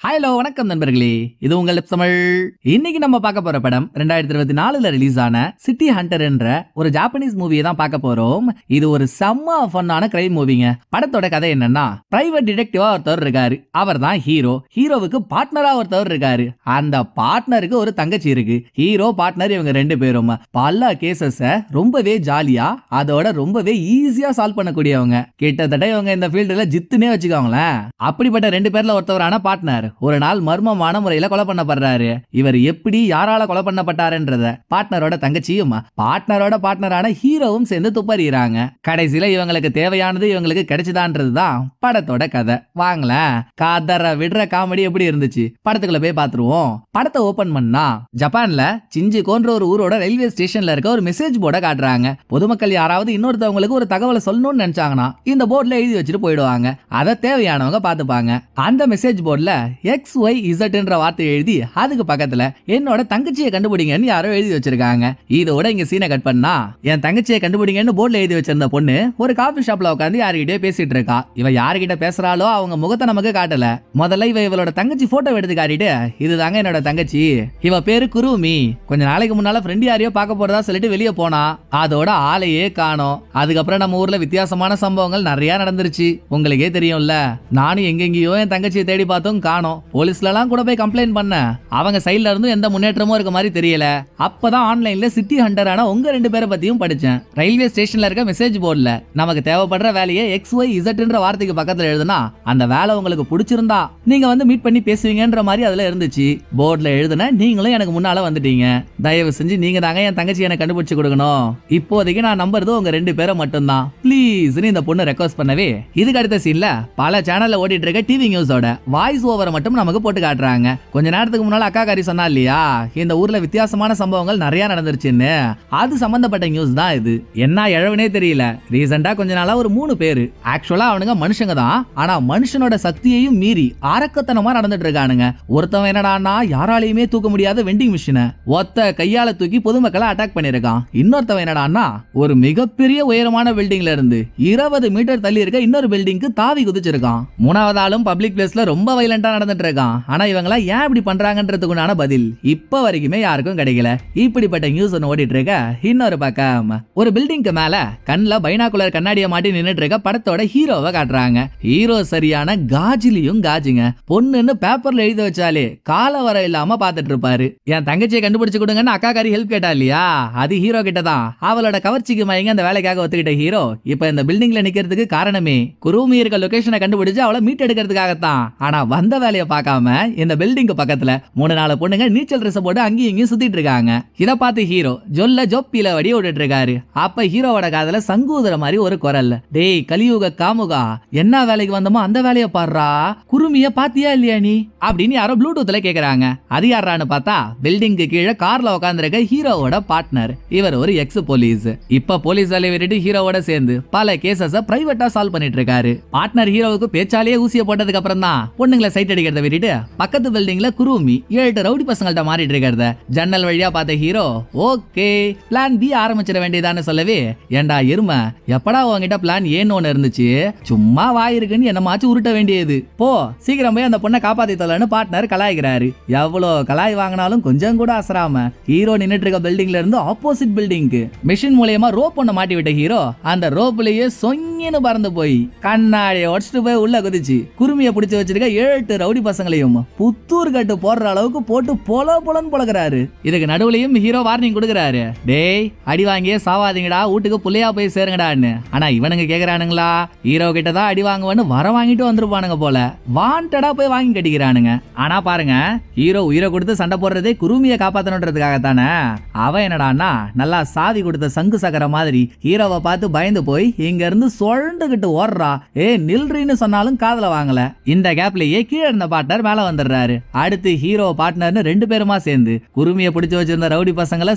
Hello வணக்கம் நண்பர்களே, இது உங்கள் தமிழ். இன்னைக்கு நம்ம பார்க்க போற படம் 2024ல ரிலீஸ் ஆன சிட்டி ஹண்டர் என்ற ஒரு ஜாப்பனீஸ் மூவியை தான் பார்க்க போறோம். இது ஒரு செம்ம ஃபன்னான கிரைம் மூவிங்க. படத்தோட கதை என்னன்னா, பிரைவேட் டிடெக்டிவா ஒருத்தர் இருக்காரு. அவர் தான் ஹீரோ. ஹீரோவுக்கு பார்ட்னரா ஒருத்தர் இருக்காரு. அந்த பார்ட்னருக்கு ஒரு தங்கச்சி இருக்கு. ஹீரோ பார்ட்னர் இவங்க ரெண்டு பேரும் பல கேசஸ் ரொம்பவே ஜாலியா அதோட ரொம்பவே ஈஸியா சால்வ் பண்ணக்கூடியவங்க. கிட்டத்தட்ட இவங்க இந்த ஃபீல்டுல ஜித்துனே வச்சுக்கோங்களேன். அப்படிப்பட்ட ரெண்டு பேர்ல ஒருத்தவரான பார்ட்னர் ஒரு நாள் மர்மமான முறையில கொலை பண்ணப்படுறாரு. இவர் எப்படி யாரால கொலை பண்ணப்பட்டாருன்றத பார்ட்னரோட தங்கச்சியும் பார்ட்னரோட பார்ட்னரான ஹீரோவும் சேர்ந்து துப்பறிறாங்க. கடைசியில இவங்களுக்கு தேவையானது இவங்களுக்கு கிடைச்சதான்றதுதான் படத்தோட கதை. வாங்களேன், காதர விடுற காமெடி எப்படி இருந்துச்சு படத்துக்குள்ள போய் பாத்துருவோம். படத்தை ஓபன் பண்ணா ஜப்பான்ல சிஞ்சுகோன்ற ஒரு ஊரோட ரயில்வே ஸ்டேஷன்ல இருக்க ஒரு மெசேஜ் போர்டை காட்டுறாங்க. பொதுமக்கள் யாராவது இன்னொருத்தவங்களுக்கு ஒரு தகவலை சொல்லணும்னு நினைச்சாங்கன்னா இந்த போர்ட்ல எழுதி வச்சுட்டு போயிடுவாங்க. அதை தேவையானவங்க பாத்துப்பாங்க. அந்த மெசேஜ் போர்ட்ல XYZ என்ற வார்த்தை எழுதி அதுக்கு பக்கத்துல என்னோட தங்கச்சியை கண்டுபிடிங்கன்னு யாரோ எழுதி வச்சிருக்காங்க. இதோட இங்க சீனை கட் பண்ணா, என் தங்கச்சியை கண்டுபிடிங்கன்னு போர்ட்ல எழுதி வச்சிருந்த பொண்ணு ஒரு காபி ஷாப்ல உட்காந்து யாருகிட்டே பேசிட்டு இருக்கா. இவ யாருகிட்ட பேசுறாளோ அவங்க முகத்தை நமக்கு காட்டல. முதல்ல இவளோட தங்கச்சி போட்டோ எடுத்து காட்டிட்டு, இதுதாங்க என்னோட தங்கச்சி, இவ பேரு குருமி, கொஞ்ச நாளைக்கு முன்னால ஃப்ரெண்ட் யாரையோ பார்க்க போறதா சொல்லிட்டு வெளியே போனா. அதோட ஆளையே காணோம். அதுக்கப்புறம் நம்ம ஊர்ல வித்தியாசமான சம்பவங்கள் நிறைய நடந்துருச்சு. உங்களுக்கே தெரியும்ல, நானும் எங்கெங்கயோ என் தங்கச்சியை தேடி பார்த்தோம் காணோம். போலீஸ்ல எல்லாம் கூட போய் கம்ப்ளைண்ட் பண்ண, அவங்க சைடுல இருந்து எந்த முன்னேற்றமும் இருக்க மாதிரி தெரியல. அப்பதான் ஆன்லைன்ல சிட்டி ஹண்டரான உங்க ரெண்டு பேரை பத்தியும் படிச்சேன். ரயில்வே ஸ்டேஷன்ல இருக்க மெசேஜ் போர்ட்ல நமக்கு தேவைப்படுற வேலையை XYZ என்ற வார்த்தைக்கு பக்கத்துல எழுதுனா அந்த வேலை உங்களுக்கு பிடிச்சிருந்தா நீங்க வந்து மீட் பண்ணி பேசுவீங்கன்ற மாதிரி அதுல இருந்துச்சு. போர்ட்ல எழுதுன நீங்களும் எனக்கு முன்னால வந்துட்டீங்க. தயவு செஞ்சு நீங்க தாங்க என் தங்கச்சி எனக்கு கண்டுபிடிச்சு கொடுக்கணும். இப்போதைக்கு நான் நம்புறது உங்க ரெண்டு பேரை மட்டும்தான், பிளீஸ் இந்த பொண்ணு ரெக்வஸ்ட் பண்ணவே. இதுக்கு அடுத்த சீன்ல பல சேனல்ல ஓடிட்டு இருக்க டிவி நியூஸோட வாய்ஸ் ஓவரை மட்டும் நமக்கு போட்டு காட்டுறாங்க. கொஞ்ச நேரத்துக்கு முன்னால அக்கா காரி சொன்னா இல்லையா, இந்த ஊர்ல வித்தியாசமான சம்பவங்கள் நிறைய நடந்துருச்சுன்னு. அது சம்பந்தப்பட்ட நியூஸ் தான் இது. என்ன எழவனே தெரியல. ரீசெண்டா கொஞ்ச நாளா ஒரு 3 பேரு, ஆக்சுவலா அவனுங்க மனுஷங்க தான், ஆனா மனுஷனோட சக்தியையும் மீறி அரக்கத்தனமா நடந்துட்டு இருக்கானுங்க. ஒருத்தவன் என்னடான்னா யாராலையுமே தூக்க முடியாத வெண்டிங் மிஷினை ஒத்த கையால தூக்கி பொதுமக்களை அட்டாக் பண்ணிருக்கான். இன்னொருத்தவன் என்னடான்னா ஒரு மிகப்பெரிய உயரமான பில்டிங்ல இருந்து 20 மீட்டர் தள்ளி இருக்க இன்னொரு பில்டிங்க்கு தாவி குதிச்சிருக்கான். மூணாவது ஆளும் பப்ளிக் பிளேஸ்ல ரொம்ப வைலண்டா நடந்துட்டு இருக்கான். ஆனா இவங்களா ஏன் இப்படி பண்றாங்கன்றதுக்குண்டான பதில் இப்ப வரைக்குமே யாருக்கும் கிடைக்கல. இப்படிப்பட்ட நியூஸ் ஒன்னு ஓடிட்டு இருக்க. இன்னொரு பக்கம் ஒரு பில்டிங்க்கு மேல கண்ணுல பைனாகுலர் கண்ணாடியை மாட்டி நின்னுட்டு இருக்க படத்தோட ஹீரோவை காட்டுறாங்க. ஹீரோ சரியான காஜிலியும் காஜிங்க. பொண்ணுன்னு பேப்பர்ல எழுதி வச்சாலே கால வர இல்லாம பாத்துட்டு இருப்பாரு. என் தங்கச்சியை கண்டுபிடிச்சு கொடுங்கன்னு அக்கா காரி ஹெல்ப் கேட்டா இல்லையா, அது ஹீரோ கிட்டதான். அவளோட கவர்ச்சிக்கு மயங்க அந்த வேலைக்காக ஒத்துக்கிட்ட ஹீரோ இப்ப இந்த பில்டிங்ல நிக்கிறதுக்கு காரணமே குருமி இருக்க லொகேஷனை கண்டுபிடிச்சு அவளை மீட் எடுக்கிறதுக்காகத்தான். ஆனா வந்த வேலையை பார்க்காம இந்த பில்டிங் பக்கத்துல 3-4 பொண்ணுங்க நீச்சல் ட்ரெஸ் போட்டு அங்கேயும் இங்கேயும் சுத்திட்டு இருக்காங்க. இத பார்த்து ஹீரோ ஜொல்ல ஜோப்பில வடி ஓடிட்டு இருக்காரு. அப்ப ஹீரோவோட காதுல சங்கூதுற மாதிரி ஒரு குரல், டேய் கலியுக காமுகா, என்ன வேலைக்கு வந்தோமோ அந்த வேலையை பாடுறா, குருமிய பாத்தியா இல்லையா நீ அப்படின்னு யாரோ ப்ளூடூத்ல கேக்குறாங்க. அது யாரான்னு பார்த்தா பில்டிங்க்கு கீழே கார்ல உட்கார்ந்திருக்க ஹீரோவோட பார்ட்னர். இவர் ஒரு எக்ஸ் போலீஸ். இப்ப போலீஸ் வேலையை விட்டுட்டு ஹீரோவோட சேர்ந்து பல கேசஸ பிரைவேட்டா சால்வ் பண்ணிட்டு இருக்காரு. பார்ட்னர் ஹீரோவுக்கு பேச்சாலேயே ஊசிய போட்டதுக்கு அப்புறம் தான் பொண்ணுங்களை சைட் அடிக்கிறத விட்டுட்டு பக்கத்து பில்டிங்ல குருமி 7 ரவுடி பசங்கள்ட்ட மாறிட்டு இருக்கிறத ஜன்னல் வழியா பார்த்த ஹீரோ, ஓகே பிளான் பி ஆரம்பிச்சிட வேண்டியதான்னு சொல்லவே, ஏண்டா எருமை, எப்படா உங்ககிட்ட பிளான் ஏன்னு ஒண்ணு இருந்துச்சு, சும்மா வாயிருக்குன்னு என்னமாச்சு உருட்ட வேண்டியது, போ சீக்கிரம் போய் அந்த பொண்ணை காப்பாத்தி தரலன்னு பார்ட்னர் கலாய்க்கிறாரு. எவ்வளவு கலாய் வாங்கினாலும் கொஞ்சம் கூட அசராம ஹீரோ நின்னுட்டு இருக்க பில்டிங்ல இருந்து ஆப்போசிட் பில்டிங்க்கு மிஷின் மூலமா ரோப் ஒண்ணு மாட்டி விட்ட ஹீரோ அந்த ரோப்லயே சொங்கின்னு பறந்து போய் கண்ணாடியை உடச்சிட்டு போய் உள்ள குதிச்சு குருமியை பிடிச்சு வச்சிருக்க 7 ரவுடி பசங்களையும் புத்தூர் கட்டு போடுற அளவுக்கு போட்டு பொலன்னு பொழக்கிறாரு. இதுக்கு நடுவுலயும் ஹீரோ வார்னிங் கொடுக்கறாரு, டேய் அடி வாங்கியே சாவாதீங்கடா, வீட்டுக்கு புள்ளையா போய் சேருங்கடான்னு. ஆனா இவனுங்க கேக்குறானுங்களா, ஹீரோ கிட்ட தான் அடி வாங்குவேன்னு வர வாங்கிட்டு வந்துருப்பானுங்க போல, வாண்டடா போய் வாங்கி கட்டிக்கிறானுங்க. ஆனா பாருங்க, ஹீரோ உயிரை கொடுத்து சண்டை போடுறதே குருமியை காப்பாத்தணுன்றதுக்காகத்தானே. அவன் என்னடான்னா நல்லா சாவி கொடுத்த சங்கு சக்கர மாதிரி ஹீரோவை பார்த்து பயந்து போய் இங்க இருந்து சுழண்டுகிட்டு ஓடுறா. நில்றின்னு சொன்னாலும் காதுல வாங்கல. இந்த கேப்லயே கீழே இருந்த பார்ட்னர் மேல வந்துடுறாரு. அடுத்து ஹீரோ பார்ட்னர்னு 2 பேருமா சேர்ந்து குருமியை பிடிச்சு வச்சிருந்த ரவுடி பசங்களை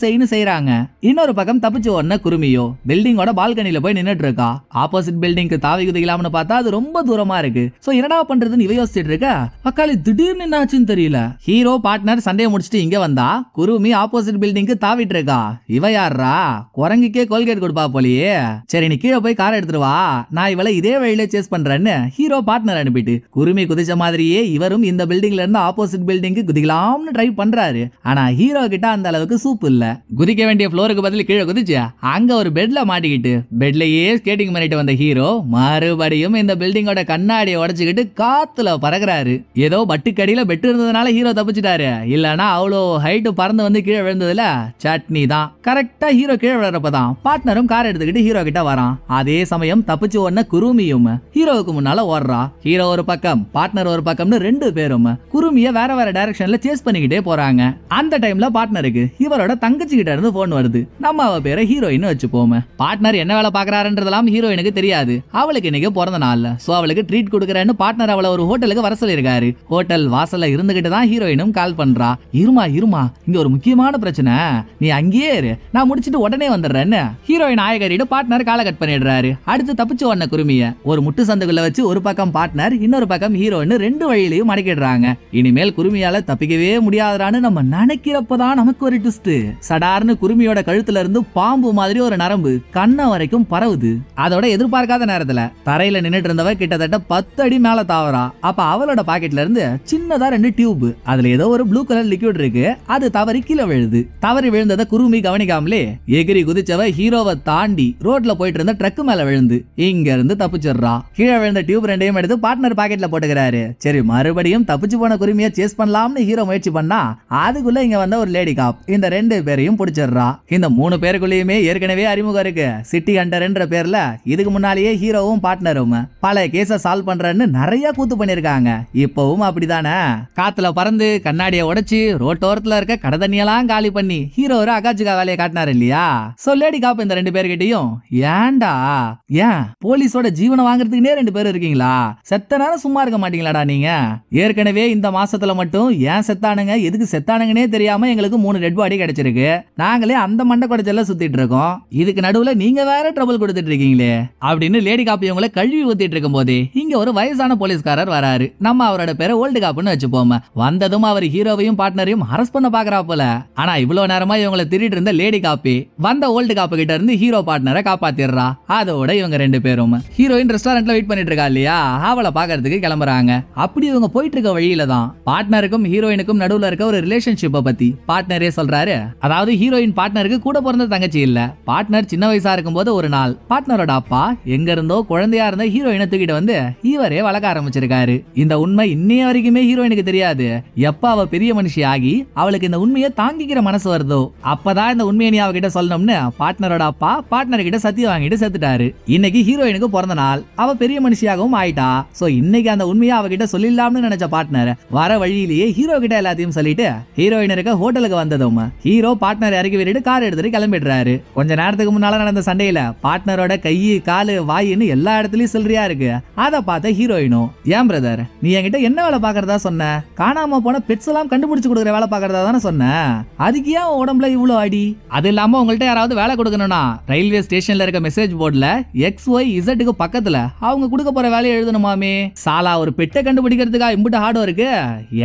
செய்ன்னு செய்யறாங்க. இன்னொரு பக்கம் தப்பிச்சு ஓடுன குருமியோ பில்டிங்கோட பால்கனில போய் நின்னுட்டு இருக்கா. ஆப்போசிட் பில்டிங்க்கு தாவி குதிக்கலாம்னு பார்த்தா அது ரொம்ப தூரமா இருக்கு. சோ என்னடா பண்றதுன்னு இவ யோசிச்சுட்டு இருக்க. அக்காளி திடீர்னு என்னாச்சுன்னு தெரியல. ஹீரோ பார்ட்னர் சண்டையை முடிச்சுட்டு இங்க வந்தா குருமி ஆப்போசிட் பில்டிங்க்கு தாவிட்டு இருக்கா. இவ யாரா, குரங்குக்கே கோல்கேட் கொடுப்பா போலியே. சரி நீ கீழே போய் கார் எடுத்துட்டு வா, நான் இவளை இதே வழியில சேஸ் பண்றேன்னு ஹீரோ பார்ட்னர் அனுப்பிட்டு குருமி குதிச்ச மாதிரியே இவரும் இந்த பில்டிங்ல இருந்து ஆப்போசிட் பில்டிங்க்கு குதிக்கலாம்னு ட்ரை பண்றாரு. ஆனா ஹீரோ கிட்ட அந்த அளவுக்கு சூப் இல்ல. குதிக்க வேண்டிய ஃப்ளோருக்கு பதில் கீழே குதிச்சு அங்க ஒரு பெட்ல மாட்டிக்கிட்டு பெட்லயே ஸ்கேட்டிங் பண்ணிட்டு வந்த ஹீரோ மறுபடியும் இந்த பில்டிங்கோட கண்ணாடியை உடைச்சுக்கிட்டு காத்துல பறக்குறாரு. ஏதோ பட்டுக்கடியில பெட் இருந்ததுனால ஹீரோ தப்பிச்சிட்டாரு. இல்லனா அவ்வளோ ஹைட் பறந்து வந்து கீழே விழுந்ததுல சட்னி தான். கரெக்டா ஹீரோ கீழே விழுறப்பதான் பார்ட்னரும் கார் எடுத்துக்கிட்டு ஹீரோ கிட்ட வரான். அதே சமயம் தப்பிச்சு ஓடுன குருமியும் ஹீரோவுக்கு முன்னால ஓடுறா. ஹீரோ ஒரு பக்கம் பார்ட்னர் ஒரு பக்கம்னு ரெண்டு பேரும் குருமிய வேற வேற டைரக்ஷன்ல சேஸ் பண்ணிக்கிட்டே போறாங்க. அந்த டைம்ல பார்ட்னருக்கு இவரோட தங்கச்சி கிட்ட இருந்து போன் வருது. நம்ம அவ பேரை ஹீரோயின் வச்சுப்போம். பார்ட்னர் என்ன வேலை பாக்குறாருன்றதெல்லாம் ஹீரோயினுக்கு தெரியாது. அவளுக்கு இன்னைக்கு பிறந்த நாள். சோ அவளுக்கு ட்ரீட் கொடுக்கறேன்னு பார்ட்னர் அவளை ஒரு ஹோட்டலுக்கு வர சொல்லிருக்காரு. ஹோட்டல் வாசல்ல இருந்துகிட்டு தான் ஹீரோயினும் கால் பண்றா. இருமா இங்க ஒரு முக்கியமான பிரச்சனை, நீ அங்கேயே இரு, நான் முடிச்சிட்டு உடனே வந்துடுறேன்னு ஹீரோயின் ஆயகரிட்டு பார்ட்னர் காலை கட் பண்ணிடுறாரு. அடுத்து தப்பிச்சு வந்த குருமிய ஒரு முட்டு சந்துக்குள்ள வச்சு ஒரு பக்கம் பார்ட்னர் இன்னொரு பக்கம் ஹீரோயின் ரெண்டு வழியிலையும் மடக்கிடுறாங்க. இனிமேல் குருமியால தப்பிக்கவே முடியாதான்னு நம்ம நினைக்கிறப்பதான் நமக்கு ஒரு ட்விஸ்ட். சடார்னு குருமியோட கழுத்துல இருந்து பாம்பு மாதிரி ஒரு நரம்பு கண்ண வரைக்கும் பரவுது. அதோட எதிர்பார்க்காத நேரத்துல தரையில நின்னுட்டு இருந்தவ கிட்டத்தட்ட 10 அடி மேல தாவறா. அப்ப அவளோட பாக்கெட்ல இருந்து சின்னதா 2 டியூப், அதுல ஏதோ ஒரு ப்ளூ கலர் லிக்விட் இருக்கு. அது தவறி கீழே விழுது. தவறி விழுந்ததை குருமி கவனிக்காமலே எகிரி குதிச்சவ ஹீரோவை தாண்டி ரோட்ல போயிட்டு இருந்த ட்ரக் மேல விழுந்து இங்க இருந்து தப்பிச்சிடுறா. கீழே விழுந்த டியூப் ரெண்டையும் எடுத்து பார்ட்னர் பாக்கெட்ல போட்டுக்கிறாரு. சரி, மறுபடியும் தப்பிச்சு போன குருமியை சேஸ் பண்ணலாம்னு ஹீரோ முயற்சி பண்ணா அதுக்குள்ள இங்க வந்த ஒரு லேடி காப் இந்த 2 பேரையும் பிடிச்சிடுறா. இந்த 3 பேருக்குள்ளயுமே ஏற்கனவே அறிமுகம் இருக்கு. சிட்டி ஹண்டர் என்ற பேர்ல இதுக்கு முன்னாலேயே ஹீரோவும் பார்ட்னரும் பல கேஸ சால்வ் பண்றன்னு நிறைய கூத்து பண்ணிருக்காங்க. இப்பவும் அப்படிதானே. காத்துல பறந்து கண்ணாடியை உடைச்சு ரோட்டோரத்துல இருக்க கடை தண்ணியெல்லாம் காலி பண்ணி ஹீரோ ஒரு அகாச்சுகா வேலையை காட்டினாரு இல்லையா? சோ லேடி காப் இந்த 2 பேர்கிட்டயும் ஏன்டா ஏன் போலீஸோட ஜீவனை வாங்குறதுக்குனே 2 பேர் இருக்கீங்களா? செத்த நேரம் சும்மா இருக்க மாட்டீங்களாடா நீங்க? ஏற்கனவே இந்த மாசத்துல மட்டும் ஏன் செத்தானுங்க எதுக்கு செத்தானுங்கன்னே தெரியாம எங்களுக்கு 3 டெட் பாடி கிடைச்சிருக்கு. நாங்களே அந்த மண்டை கொடைச்சல்ல சுத்திட்டு இருக்கோம். இதுக்கு நடுவுல நீங்க வேற ட்ரபிள் கொடுத்துட்டு இருக்கீங்களே அப்படின்னு லேடி காப்பி உங்களை கழுவி ஊத்திட்டு இருக்கும் போதே இங்க ஒரு வயசான போலீஸ்காரர் வராரு. நம்ம அவரோட பேரை ஓல்டு காப்புன்னு வச்சுப்போம். வந்ததும் அவர் ஹீரோவையும் பார்ட்னரையும் அரஸ்ட் பண்ண பாக்குறா போல. ஆனா இவ்வளவு நேரமா இவங்களை திருடிட்டு இருந்த லேடி காப்பி வந்த ஓல்டு காப்பு கிட்ட இருந்து ஹீரோ பார்ட்னரை காப்பாத்திடுறா. அதோட இவங்க 2 பேரும் ஹீரோயின் ரெஸ்டாரண்ட்ல வெயிட் பண்ணிட்டு இருக்கா இல்லையா? அவளை பாக்குறதுக்கு கிளம்புறாங்க. அப்படி இவங்க போயிட்டு இருக்க வழியில தான் பார்ட்னருக்கும் ஹீரோயினுக்கும் நடுவுல இருக்க ஒரு ரிலேஷன்ஷிப்பை பத்தி பார்ட்னரே சொல்றாரு. அதாவது ஹீரோயின் பார்ட்னருக்கு கூட பிறந்த தங்கச்சி இல்ல. பார்ட்னர் சின்ன வயசா இருக்கும் போது ஒரு நாள் பார்ட்னரோட அப்பா எங்க இருந்தோ குழந்தையா இருந்த ஹீரோயினை தூக்கிட்டு வந்து இவரே வளர்க்க ஆரம்பிச்சிருக்காரு. இந்த உண்மை இன்னைய வரைக்குமே ஹீரோயினுக்கு தெரியாது. எப்ப அவ பெரிய மனுஷி ஆகி அவளுக்கு இந்த உண்மையை தாங்கிக்கிற மனசு வருதோ அப்பதான் இந்த உண்மையை நீ அவகிட்ட சொல்லணும்னு பார்ட்னரோட அப்பா பார்ட்னர் கிட்ட சத்தியம் வாங்கிட்டு செத்துட்டாரு. இன்னைக்கு ஹீரோயினுக்கு பிறந்த நாள். அவ பெரிய மனுஷியாகவும் ஆயிட்டா. சோ இன்னைக்கு அந்த உண்மையை அவகிட்ட சொல்லிடலாம்னு நினைச்ச பார்ட்னர் வர வழியிலேயே ஹீரோ கிட்ட எல்லாத்தையும் சொல்லிட்டு ஹீரோயின் இருக்க ஹோட்டலுக்கு வந்ததும் ஹீரோ பார்ட்னர் இறக்கி விட்டுட்டு கார் எடுத்துட்டு கிளம்பிடுறாரு. கொஞ்ச நேரத்துக்கு முன்னால நடந்த சண்டையில பார்ட்னரோட கை காலு வாயின்னு எல்லா இடத்துலயும் சில்லறையா இருக்கு. அத பார்த்த ஹீரோயினும், ஏன் பிரதர் நீ என்கிட்ட என்ன வேலை பாக்குறதா சொன்ன? காணாம போன பெட்ஸ் எல்லாம் கண்டுபிடிச்சு கொடுக்குற வேலை பாக்குறதா தானே சொன்ன? அதுக்கு ஏன் உடம்புல இவ்வளவு அடி? அது இல்லாம உங்கள்ட்ட யாராவது வேலை கொடுக்கணும்னா ரயில்வே ஸ்டேஷன்ல இருக்க மெசேஜ் போர்டுல XYZ பக்கத்துல அவங்க கொடுக்க போற வேலையை எழுதணுமாமே. சாலா ஒரு பெட்டை கண்டுபிடிக்கிறதுக்கா இம்புட்டு ஹார்ட் ஒர்க்கு?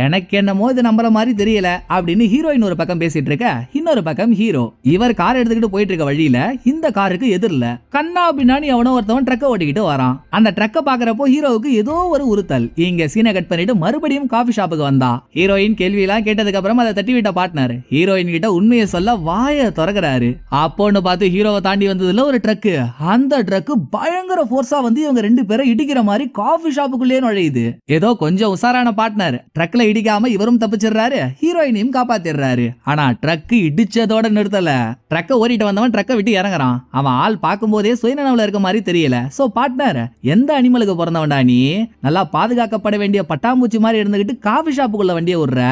எனக்கு என்னமோ இது நம்புற மாதிரி தெரியல அப்படின்னு ஹீரோயின் ஒரு பக்கம் பேசிட்டு இருக்க, இன்னொரு பக்கம் ஹீரோ இவர் கார் எடுத்துக்கிட்டு போயிட்டு இருக்க வழியில இந்த காருக்கு எதிரில கண்ணா பின்னாடி அவனோ ஒருத்தவன் ட்ரக்க ஓட்டிக்கிட்டு வரான். அந்த ட்ரக்க பாக்குறப்போ ஹீரோவுக்கு ஏதோ ஒரு உறுத்தல். இங்க சீனை கட் பண்ணிட்டு மறுபடியும் காஃபி ஷாப்புக்கு வந்தா. ஹீரோயின் கேள்வி எல்லாம் கேட்டதுக்கு அப்புறம் அதை தட்டி விட்ட பார்ட்னர் ஹீரோயின் கிட்ட உண்மையை சொல்ல வாயை திறக்கிறாரு. அப்போன்னு பார்த்து ஹீரோவை தாண்டி வந்ததுல ஒரு ட்ரக். அந்த ட்ரக் பயங்கர போர்ஸா வந்து இவங்க 2 பேரை இடிக்கிற மாதிரி காஃபி ஷாப்புக்குள்ளே நுழையுது. ஏதோ கொஞ்சம் உசாரான பார்ட்னர் ட்ரக்ல இடிக்காம இவரும் தப்பிச்சிடுறாரு, ஹீரோயினையும் காப்பாத்திடுறாரு. ஆனா ட்ரக் இடிச்சதோட நிறுத்தல. ட்ரக்க ஓடிட்டு வந்தவன் ட்ரக்க விட்டு இறங்குறான். அவன் ஆள் பார்க்கும் போதே சுயநனவுல இருக்க மாதிரி தெரியல. சோ பார்ட்னர் எந்த அனிமலுக்கு பிறந்தவன்டா நீ? நல்லா பாதுகாக்கப்பட வேண்டிய பட்டாம்பூச்சி மாதிரி இருந்துகிட்டு காஃபி ஷாப்புக்குள்ள வண்டியை விடுற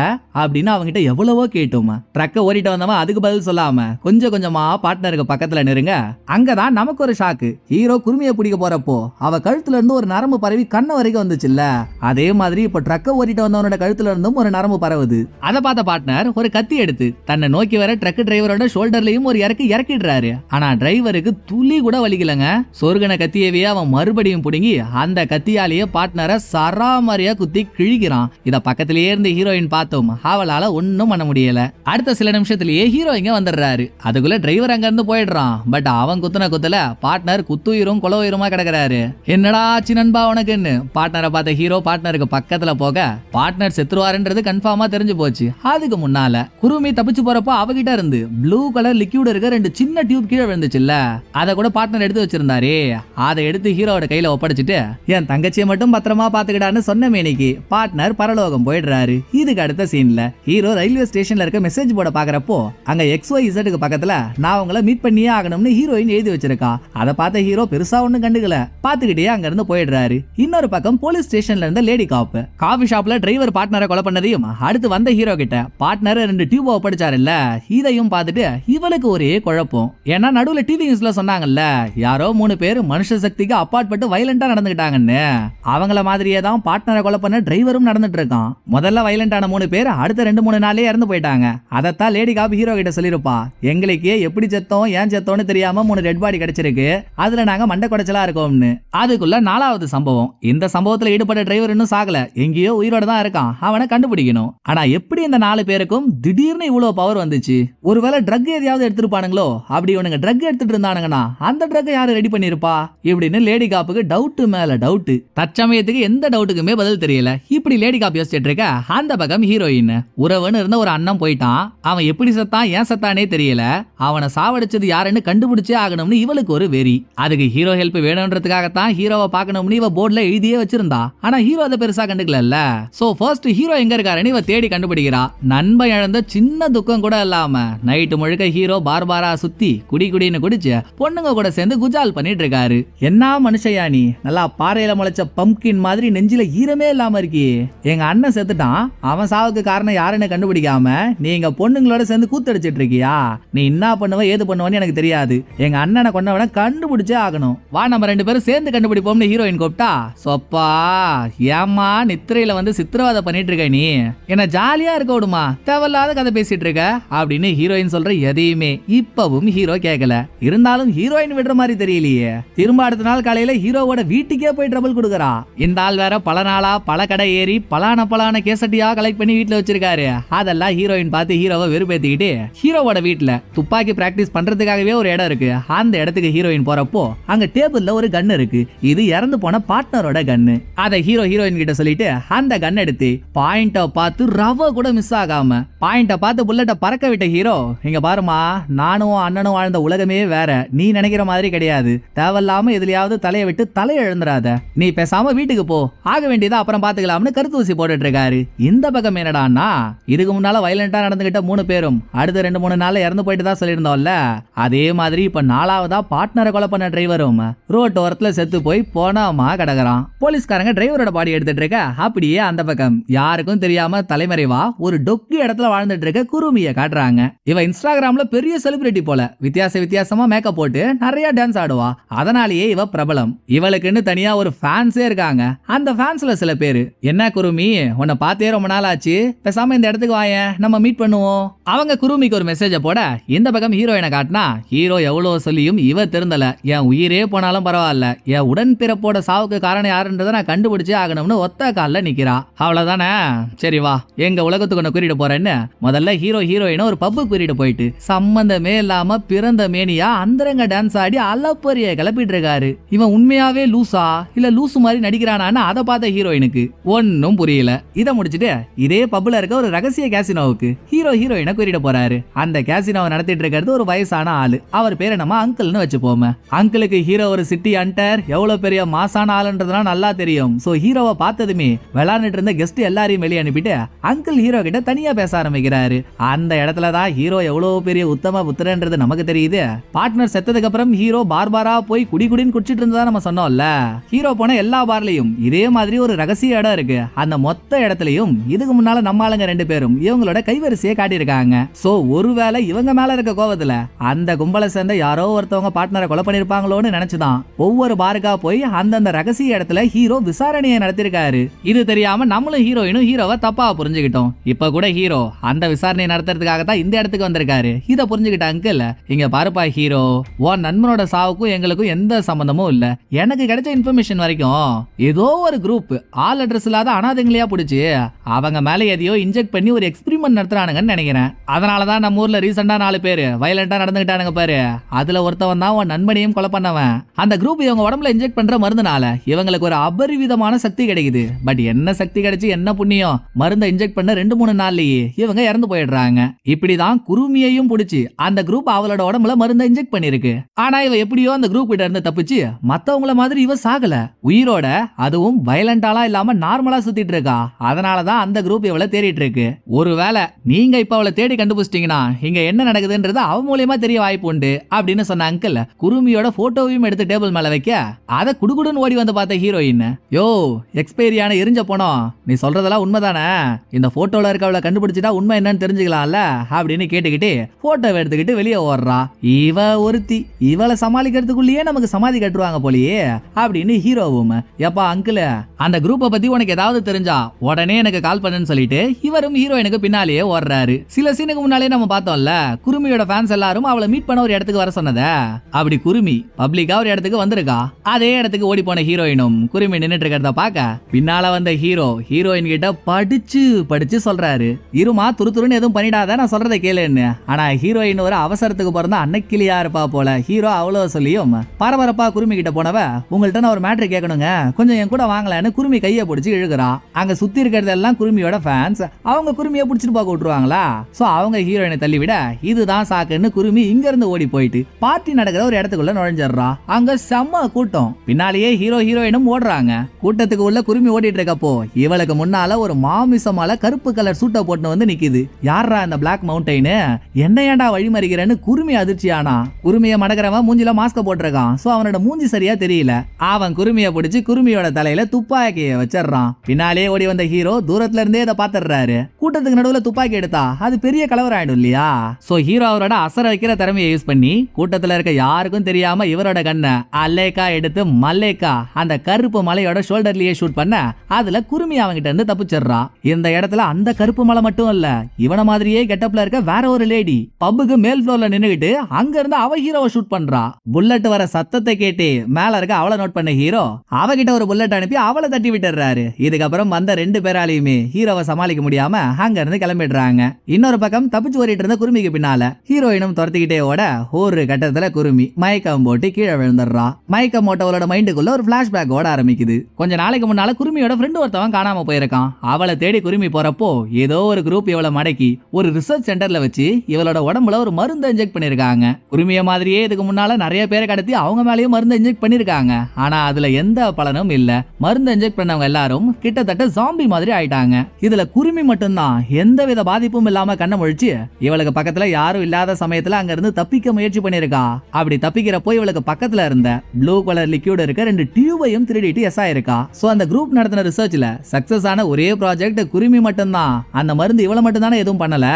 அப்படின்னு அவங்கிட்ட எவ்வளவோ கேட்டோம். ட்ரக்க ஓடிட்டு வந்தவன் அதுக்கு பதில் சொல்லாம கொஞ்சம் கொஞ்சமா பார்ட்னருக்கு பக்கத்துல நெருங்க. அங்கதான் நமக்கு ஒரு ஷாக்கு. ஹீரோ குருமியை பிடிக்க போறப்போ அவ கழுத்துல இருந்து ஒரு நரம்பு பரவி கண்ண வரைக்கும் வந்துச்சுல்ல, அதே மாதிரி இப்ப ட்ரக்க ஓடிட்டு வந்தவனோட கழுத்துல இருந்தும் ஒரு நரம்பு பரவுது. அதை பார்த்த பார்ட்னர் ஒரு கத்தி எடுத்து தன்னை நோக்கி வர ட்ரக் டிரைவரோட ஷோல்டர்லயும் ஒரு இறக்கிடுறாரு. ஆனா டிரைவருக்கு துளி கூட வலிக்கலங்க. சொர்கன கத்தியவே அவன் மறுபடியும் புடுங்கி அந்த கத்தியாலேயே பார்ட்னரை சராமரியா குத்தி கிழிக்கிறான். இத பக்கத்திலேயே இருந்து ஹீரோயின் பார்த்தோம். அவளால ஒன்னும் பண்ண முடியல. அடுத்த சில நிமிஷத்திலேயே ஹீரோ இங்க வந்துடுறாரு. அதுக்குள்ள டிரைவர் அங்க இருந்து போயிடுறான். பட் அவன் குத்துன குத்துல பார்ட்னர் குத்துயிரும் கொலவுயிருமா கிடக்குறாரு. என்னடா ஆச்சு நண்பா உனக்குன்னு பார்ட்னரை பார்த்த ஹீரோ பார்ட்னருக்கு பக்கத்துல போக பார்ட்னர் செத்துருவாருன்றது கன்ஃபார்மா தெரிஞ்சு போச்சு. அதுக்கு முன்னால குருமி தப்பிச்சு போறப்போ அவகிட்ட இருந்து ப்ளூ கலர் லிக்யூட் இருக்க 2 சின்ன டியூப் கீழே விழுந்துச்சுல்ல, அத கூட பார்ட்னர் எடுத்து வச்சிருந்தாரு. அதை எடுத்து ஹீரோவோட கையில ஒப்படைச்சிட்டு என் தங்கச்சியை மட்டும் பத்திரமா பாத்துக்கிட்டான்னு சொன்ன மேனிக்கு பார்ட்னர் பரலோகம் போயிடுறாரு. இதுக்கு அடுத்த சீன்ல ஹீரோ ரயில்வே ஸ்டேஷன்ல இருக்க மெசேஜ் போர்ட பாக்குறப்போ அங்க XYZக்கு பக்கத்துல நான் உங்களை மீட் பண்ணியே ஆகணும்னு ஹீரோயின் எழுதி வச்சிருக்கா. அதை பார்த்த ஹீரோ பெருசா ஒண்ணும் கண்டுக்கல, பாத்துக்கிட்டே அங்க இருந்து போயிடுறாரு. இன்னொரு பக்கம் போலீஸ் ஸ்டேஷன்ல இருந்த லேடி காப் காபி ஷாப்ல டிரைவர் பார்ட்னரை கொலை பண்ணதையும் அடுத்து வந்த ஹீரோ கிட்ட பார்ட்னர் 2 டியூப் ஒப்படைச்சாருல்ல, இதையும் பார்த்துட்டு இவளுக்கு ஒரே குழப்பம். ஏன்னா நடுவுல டிவி நியூஸ்ல சொன்னாங்கல்ல, யாரோ 3 பேர் மனுஷ சக்திக்கு அப்பாற்பட்டு வயலண்டா நடந்துகிட்டாங்கன்னு. அவங்கள மாதிரியே தான் பார்ட்னரை கொலை பண்ண டிரைவரும் நடந்துட்டு இருக்கான். முதல்ல வயலண்டான 3 பேர் அடுத்த 2-3 நாளே இறந்து போயிட்டாங்க. அதத்தான் லேடி காப் ஹீரோ கிட்ட சொல்லிருப்பா, எங்களுக்கே எப்படி செத்தோம் ஏன் செத்தோம்னு தெரியாம 3 டெட் பாடி கிடைச்சிருக்கு, அதுல நாங்க மண்டை குடைச்சலா இருக்கோம்னு. அதுக்குள்ள 4வது சம்பவம். இந்த சம்பவத்துல ஈடுபட்ட டிரைவர் இன்னும் சாகல, எங்கேயோ உயிரோட தான் இருக்கான், அவனை கண்டுபிடிக்கணும். ஆனா எப்படி இந்த 4 பேருக்கும் திடீர்னு இவ்வளவு பவர் வந்துச்சு? ஒருவேளை ட்ரக் எதையாவது எடுத்துருப்பானுங்களோ? அப்படி இவனுங்க ட்ரக் எடுத்துட்டு இருந்தானுங்கன்னா அந்த ட்ரக் யாரு ரெடி பண்ணிருப்பா இப்படின்னு லேடி காப்புக்கு டவுட் மேல டவுட். தற்சமயத்துக்கு எந்த டவுட்டுக்குமே பதில் தெரியல. இப்படி லேடி காப் யோசிச்சுட்டு இருக்க அந்த பக்கம் ஹீரோயின் உறவுன்னு இருந்த ஒரு அண்ணன் போயிட்டான். அவன் எப்படி செத்தான் ஏன் செத்தானே தெரியல. அவனை சாவடிச்சது யாருன்னு கண்டுபிடிச்சே ஆகணும்னு இவளுக்கு ஒரு வெறி. அதுக்கு ஹீரோ ஹெல்ப் வேணும்ன்றதுக்காகத்தான் ஹீரோவை பார்க்கணும்னு இவ போர்ட்ல எழுதியே வச்சிருந்தா. ஆனா ஹீரோ அதை பெருசா கண்டுக்கல. சோ ஃபர்ஸ்ட் ஹீரோ எங்க இருக்காருன்னு இவ தேடி கண்டுபிடிக்கிறா. நண்பன் இழந்த சின்ன துக்கம் கூட இல்லாம நைட்டு முழுக்க ஹீரோ பார்பாரா சுத்தி குடின்னு குடிச்சு பொண்ணுங்க கூட சேர்ந்து குஜால் பண்ணிட்டு இருக்காரு. என்ன மனுஷயா நீ, நல்லா பாறையில முளைச்ச பம்கின் மாதிரி நெஞ்சில ஈரமே இல்லாம இருக்கி. எங்க அண்ணன் செத்துட்டான், அவன் சாவுக்கு காரணம் யாருன்னு கண்டுபிடிக்காம நீங்க பொண்ணுங்களோட சேர்ந்து கூத்தடிச்சிட்டு இருக்கியா? நீ என்ன பண்ணுவ ஏது பண்ணுவன்னு எனக்கு தெரியாது. எங்க அண்ணனை கொண்டவன கண்டுபிடிச்சே ஆகணும். வா நம்ம 2 பேரும் சேர்ந்து கண்டுபிடிப்போம்னு ஹீரோயின் கூப்பிட்டா, சொப்பா ஏமா நித்திரையில வந்து சித்திரவாத பண்ணிட்டு இருக்க, நீ என்ன ஜாலியா இருக்க விடுமா, தேவையில்லாத கதை பேசிட்டு இருக்க அப்படின்னு ஹீரோயின் சொல்ற எதையுமே இப்பவும் ஹீரோ கேட்கல. இருந்தாலும் ஹீரோயின் விடுற மாதிரி தெரியலையே. திரும்ப அடுத்த நாள் காலையில ஹீரோவோட வீட்டுக்கே போய் ட்ரபிள் கொடுக்கறா. இந்த ஆள் வேற பல நாளா பல கடை ஏறி பலான கேசட்டியா கலெக்ட் பண்ணி வீட்டுல வச்சிருக்காரு. அதெல்லாம் ஹீரோயின் பார்த்து ஹீரோவை வெறுப்பேத்திக்கிட்டு ஹீரோவோட வீட்டுல துப்பாக்கி பிராக்டிஸ் பண்றதுக்காகவே ஒரு இடம் இருக்கு. அந்த இடத்துக்கு ஹீரோயின் போறப்போ அங்க டேபிள்ல ஒரு கன் இருக்கு. இது இறந்து போன பார்ட்னரோட கன்னு. அதை ஹீரோயின் கிட்ட சொல்லிட்டு அந்த கன் எடுத்து பாயிண்ட பார்த்து ரவ கூட மிஸ் ஆகாம பாயிண்ட பார்த்து புல்லட்ட பறக்க விட்ட ஹீரோ, இங்க பாருமா, நானும் அண்ணனும் வாழ்ந்த உலகமே வேற, நீ நினைக்கிற மாதிரி கிடையாது. தேவையில்லாம எதுலயாவது தலையை விட்டு தலையை எழுந்துறாத, நீ பேசாம வீட்டுக்கு போ, ஆக வேண்டியதா அப்புறம் பாத்துக்கலாம்னு கருத்து ஊசி போட்டுட்டு இருக்காரு. இந்த பக்கம் என்னடான்னா, இதுக்கு முன்னால வயலண்டா நடந்துகிட்ட 3 பேரும் அடுத்த 2-3 நாள்ல இறந்து போயிட்டு தான் சொல்லியிருந்தோம்ல, அதே மாதிரி இப்ப 4வதா பார்ட்னரை கொலை பண்ண டிரைவரும் ரோட் ஓரத்துல செத்து போய் போனாமா கிடக்குறான். போலீஸ்காரங்க டிரைவரோட பாடி எடுத்துட்டு இருக்க அப்படியே அந்த பக்கம் யாருக்கும் தெரியாம தலைமறைவா ஒரு டொக்கு இடத்துல வாழ்ந்துட்டு இருக்க குருமிய காட்டுறாங்க. இவ இன்ஸ்டாகிராம்ல பெரிய செலிபிரிட்டி போல, வித்தியாசமா மேக்கப் போட்டு நிறைய டான்ஸ் ஆடுவா. அதனாலேயே இவ பிரபலம். இவளுக்குன்னு தனியா ஒரு ஃபேன்ஸே இருக்காங்க. அந்த ஃபேன்ஸ்ல சில பேரு, என்ன குருமி உன்னை பார்த்தே ரொம்ப நாள் ஆச்சு, பேசாம இந்த இடத்துக்கு வாயேன் நம்ம மீட் பண்ணுவோம். அவங்க குருமிக்கு ஒரு மெசேஜ போட இந்த பக்கம் ஹீரோயினை காட்டினா ஹீரோ எவ்வளவு சொல்லியும் இவ திருந்தல. என் உயிரே போனாலும் பரவாயில்ல, என் உடன்பிறப்போட சாவுக்கு காரணம் யாருன்றதை நான் கண்டுபிடிச்சே ஆகணும்னு ஒத்த கால்ல நிக்கிறா. அவ்வளவுதானே, சரி வா எங்க உலகத்துக்கு ஒண்ணு கூட்டிட்டு போறேன்னு முதல்ல ஹீரோயினை ஒரு பப்புக்கு கூட்டிட்டு போயிட்டு சம்பந்தமே இல்லாம பிறந்த மேனியா அந்தரங்க டான்ஸ் ஆடி அலப்பரிய கிளப்பிட்டு இருக்காரு. இவன் உண்மையாவே லூசா இல்ல லூசு மாதிரி நடிக்கிறானான்னு அதை பார்த்த ஹீரோயினுக்கு ஒன்னும் புரியல. இதை முடிச்சுட்டு இதே பப்புல இருக்க ஒரு ரகசிய கேசினோவுக்கு ஹீரோயினை கூட்டிட்டு போறாரு. அந்த கேசினோவை நடத்திட்டு இருக்கிறது ஒரு வயசான ஆளு. அவர் பேரை நம்ம அங்கிள்னு வச்சுப்போமே. அங்கிளுக்கு ஹீரோ ஒரு சிட்டி ஹண்டர், எவ்வளவு பெரிய மாசான ஆளுன்றதுலாம் நல்லா தெரியும். சோ ஹீரோவை பார்த்ததுமே விளையாண்டுட்டு இருந்த கெஸ்ட் எல்லாரையும் வெளியே அனுப்பிட்டு அங்கிள் ஹீரோ கிட்ட தனியா பேச ஆரம்பிக்கிறாரு. அந்த இடத்துலதான் ஹீரோ எவ்வளவு பெரிய உத்தம புத்திரன்றது நமக்கு தெரியுது. பார்ட்னர் செத்ததுக்கு அப்புறம் ஹீரோ பார்பாரா போய் குடின்னு குடிச்சிட்டு இருந்ததா நம்ம சொன்னோம்ல. ஹீரோ போன எல்லா பார்லயும் இதே மாதிரி ஒரு ரகசிய இடம் இருக்கு. அந்த மொத்த இடத்துலயும் இதுக்கு முன்னால நம்ம ஆளுங்க 2 பேரும் இவங்களோட கைவரிசையை காட்டியிருக்காங்க. சோ ஒருவேளை இவங்க மேல இருக்க கோவத்துல அந்த கும்பலை சேர்ந்த யாரோ ஒருத்தவங்க பார்ட்னரை கொலை பண்ணிருப்பாங்களோன்னு நினைச்சுதான் ஒவ்வொரு பாருக்கா போய் அந்தந்த ரகசிய இடத்துல ஹீரோ விசாரணையை நடத்திருக்காரு. இது தெரியாம நம்மளும் ஹீரோயினும் ஹீரோவை தப்பா புரிஞ்சுக்கிட்டோம். இப்ப கூட ஹீரோ அந்த விசாரணையை நடத்துறதுக்காக தான் இந்த இடத்துக்கு வந்திருக்காரு. இத புரிஞ்சுக்கிட்ட அங்கிள், இங்க பாருப்பா ஹீரோ, உன் நண்பனோட சாவுக்கும் எங்களுக்கும் எந்த சம்பந்தமும் இல்ல. எனக்கு கிடைச்ச இன்ஃபர்மேஷன் வரைக்கும் ஏதோ ஒரு குரூப் ஆல் அட்ரஸ் இல்லாத அனாதைங்களையா பிடிச்சு அவங்க மேல எதையோ இன்ஜெக்ட் பண்ணி ஒரு எக்ஸ்பெரிமெண்ட் நடத்துறானுங்கன்னு நினைக்கிறேன். அதனாலதான் நம்ம ஊர்ல ரீசெண்டா 4 பேரு வயலண்டா நடந்துகிட்டானுங்க பாரு. அதுல ஒருத்தவன் தான் உன் நண்பனையும் கொலை பண்ணவன். அந்த குரூப் இவங்க உடம்புல இன்ஜெக்ட் பண்ற மருந்துனால இவங்களுக்கு ஒரு அபரிவிதமான சக்தி சக்தி கிடைக்குது. பட் என்ன சக்தி கிடைச்சு என்ன புண்ணியம், மருந்தை இன்ஜெக்ட் பண்ண 2-3 நாள்லயே இவங்க இறந்து போயிடுறாங்க. இப்படிதான் குருமியையும் புடிச்சு அந்த குரூப் அவளோட உடம்புல மருந்தை இன்ஜெக்ட் பண்ணிருக்கு. ஆனா இவ எப்படியோ அந்த குரூப் கிட்ட இருந்து தப்பிச்சு மத்தவங்கள மாதிரி இவ சாகல, உயிரோட, அதுவும் வயலண்டாலா இல்லாம நார்மலா சுத்திட்டு இருக்கா. அதனாலதான் அந்த குரூப் இவளை தேடிட்டு இருக்கு. ஒருவேளை நீங்க இப்ப அவளை தேடி கண்டுபிடிச்சிட்டீங்கன்னா இங்க என்ன நடக்குதுன்றது அவ மூலியமா தெரிய வாய்ப்பு உண்டு அப்படின்னு சொன்ன அங்கிள் குருமியோட போட்டோவையும் எடுத்து டேபிள் மேல வைக்க அத குடுகுடுன்னு ஓடி வந்து பார்த்த ஹீரோயின், யோ எக்ஸ்பைரியான எரிஞ்ச போனோம், நீ சொல்றதெல்லாம் உண்மைதானே, இந்த போட்டோல இருக்க அவளை கண்டுபிடிச்சிட்டா உண்மை என்னன்னு தெரிஞ்சுக்கலாம்ல அப்படின்னு கேட்டுக்கிட்டு போட்டோவை எடுத்துக்கிட்டு வெளியே ஓடுறா. இவ ஒருத்தி, இவளை சமாளிக்கிறதுக்குள்ளேயே நமக்கு சமாதி கட்டுருவாங்க போலியே அப்படின்னு ஹீரோவும், எப்பா அங்கிள் அந்த குரூப்பை பத்தி உனக்கு ஏதாவது தெரிஞ்சா உடனே எனக்கு கால் பண்ணுன்னு சொல்லிட்டு இவரும் ஹீரோயினுக்கு பின்னாலேயே ஓடுறாரு. சில சீனுக்கு முன்னாலே நம்ம பார்த்தோம்ல, குருமியோட ஃபேன்ஸ் எல்லாரும் அவளை மீட் பண்ண ஒரு இடத்துக்கு வர சொன்னத. அப்படி குருமி பப்ளிக்கா ஒரு இடத்துக்கு வந்திருக்கா. அதே இடத்துக்கு ஓடி போன ஹீரோயினும் குருமி நின்னுட்டு இருக்கிறத பாக்க பின்னால வந்த ஹீரோயின் கிட்ட படிச்சு சொல்றாரு, இருமா துருத்துருன்னு எதுவும் பண்ணிடாத, நான் சொல்றதை கேளுன்னு. ஆனா ஹீரோயின் ஒரு அவசரத்துக்கு பிறந்த அன்னைக்கிளியா இருப்பா போல. ஹீரோ அவ்வளவு சொல்லியும் பரபரப்பா குருமி கிட்ட போனவ, உங்கள்ட்ட நான் ஒரு மேட்ரு கேட்கணுங்க, கொஞ்சம் என் கூட வாங்கலன்னு குருமி கையை பிடிச்சி இழுக்கிறா. அங்க சுத்தி இருக்கிறது எல்லாம் குருமியோட ஃபேன்ஸ். அவங்க குருமியை பிடிச்சிட்டு பார்க்க விட்டுருவாங்களா? சோ அவங்க ஹீரோயினை தள்ளி விட இதுதான் சாக்குன்னு குருமி இங்க இருந்து ஓடி போயிட்டு பார்ட்டி நடக்கிற ஒரு இடத்துக்குள்ள நுழைஞ்சிடறா. அங்க செம்ம கூட்டம். பின்னாலேயே ஹீரோயினும் ஓடுறாங்க. கூட்டத்துக்கு உள்ள குருமி ஓடிட்டு இருக்கப்போ இவளுக்கு முன்னால ஒரு மாமிசமால கருப்பு கலர் சூட்டை போட்டு வந்து நிக்குது. யாரா இந்த பிளாக் மவுண்டைன், என்ன ஏண்டா வழிமறிக்கிறேன்னு குருமி அதிர்ச்சியானா. குருமிய மடக்கிறவன் மூஞ்சில மாஸ்க போட்டிருக்கான். சோ அவனோட மூஞ்சி சரியா தெரியல. அவன் குருமிய பிடிச்சு குருமியோட தலையில துப்பாக்கிய வச்சிடறான். பின்னாலே ஓடி வந்த ஹீரோ தூரத்துல இருந்தே இதை பாத்துறாரு. கூட்டத்துக்கு நடுவுல துப்பாக்கி எடுத்தா அது பெரிய கலவரம் ஆயிடும் இல்லையா? சோ ஹீரோ அவரோட அசர வைக்கிற திறமையை யூஸ் பண்ணி கூட்டத்துல இருக்க யாருக்கும் தெரியாம இவரோட கண்ணை அல்லேக்கா எடுத்து மல்லேக்கா அந்த கருப்பு மலையோட ஷோல்டர்லயே ஷூட் பண்ண அதுல குருமி அவங்கிட்ட இருந்து தப்பிச்சிடுறா. இந்த இடத்துல அந்த கருப்பு மலை மட்டும் இல்ல, இவன மாதிரியே கெட்டப்ல இருக்க வேற ஒரு லேடி பப்புக்கு மேல் ஃப்ளோர்ல நின்னுகிட்டு அங்க இருந்து அவ ஹீரோவை ஷூட் பண்றா. புல்லட் வர சத்தத்தை கேட்டு மேல இருக்க அவளை நோட் பண்ண ஹீரோ அவகிட்ட ஒரு புல்லட் அனுப்பி அவளை தட்டி விட்டுறாரு. இதுக்கப்புறம் வந்த 2 பேராலையுமே ஹீரோவை சமாளிக்க முடியாம அங்க இருந்து கிளம்பிடுறாங்க. இன்னொரு பக்கம் தப்பிச்சு ஓடிட்டு இருந்த குருமிக்கு பின்னால ஹீரோயினும் துரத்திக்கிட்டே ஓட ஒரு கட்டத்துல குருமி மயக்கம் போட்டு கீழே விழுந்துடுறா. மயக்கம் போட்டவளோட மைண்டுக்குள்ள ஒரு பிளாஷ்பேக் ஓட ஆரம்பிக்குது. கொஞ்ச நாளைக்கு முன்னால குருமியோட ஃப்ரெண்ட் ஒருத்தவன் காணாம போயிருக்கான். அவளை தேடி குருமி போறப்போ ஏதோ ஒரு குரூப் இவளை மடக்கி ஒரு ரிசர்ச் சென்டர்ல வச்சு இவளோட உடம்புல ஒரு மருந்து இன்ஜெக்ட் பண்ணிருக்காங்க. குருமிய மாதிரியே இதுக்கு முன்னால நிறைய பேரை கடத்தி அவங்க மேலேயும் மருந்து இன்ஜெக்ட் பண்ணிருக்காங்க. ஆனா அதுல எந்த பலனும் இல்ல. மருந்து இன்ஜெக்ட் பண்ணவங்க எல்லாரும் கிட்டத்தட்ட ஜாம்பி மாதிரி ஆயிட்டாங்க. இதுல குருமி மட்டும்தான் எந்தவித பாதிப்பும் இல்லாம கண்ணை முழிச்சு இவளுக்கு பக்கத்துல யாரும் இல்லாத சமயத்துல அங்க இருந்து தப்பிக்க முயற்சி பண்ணிருக்கா. அப்படி தப்பிக்கிறப்போ இவளுக்கு பக்கத்துல இருந்த ப்ளூ கலர் லிக்யூட் இருக்க 2 டியூபையும் திருடிட்டு எஸ் ஆயிருக்கா. சோ அந்த குரூப் நடத்தின ரிசர்ச்ல சக்சஸ் ஆன ஒரே ப்ராஜெக்ட் குருமி மட்டும்தான். அந்த மருந்து இவள மட்டும் தானே எதுவும் பண்ணல.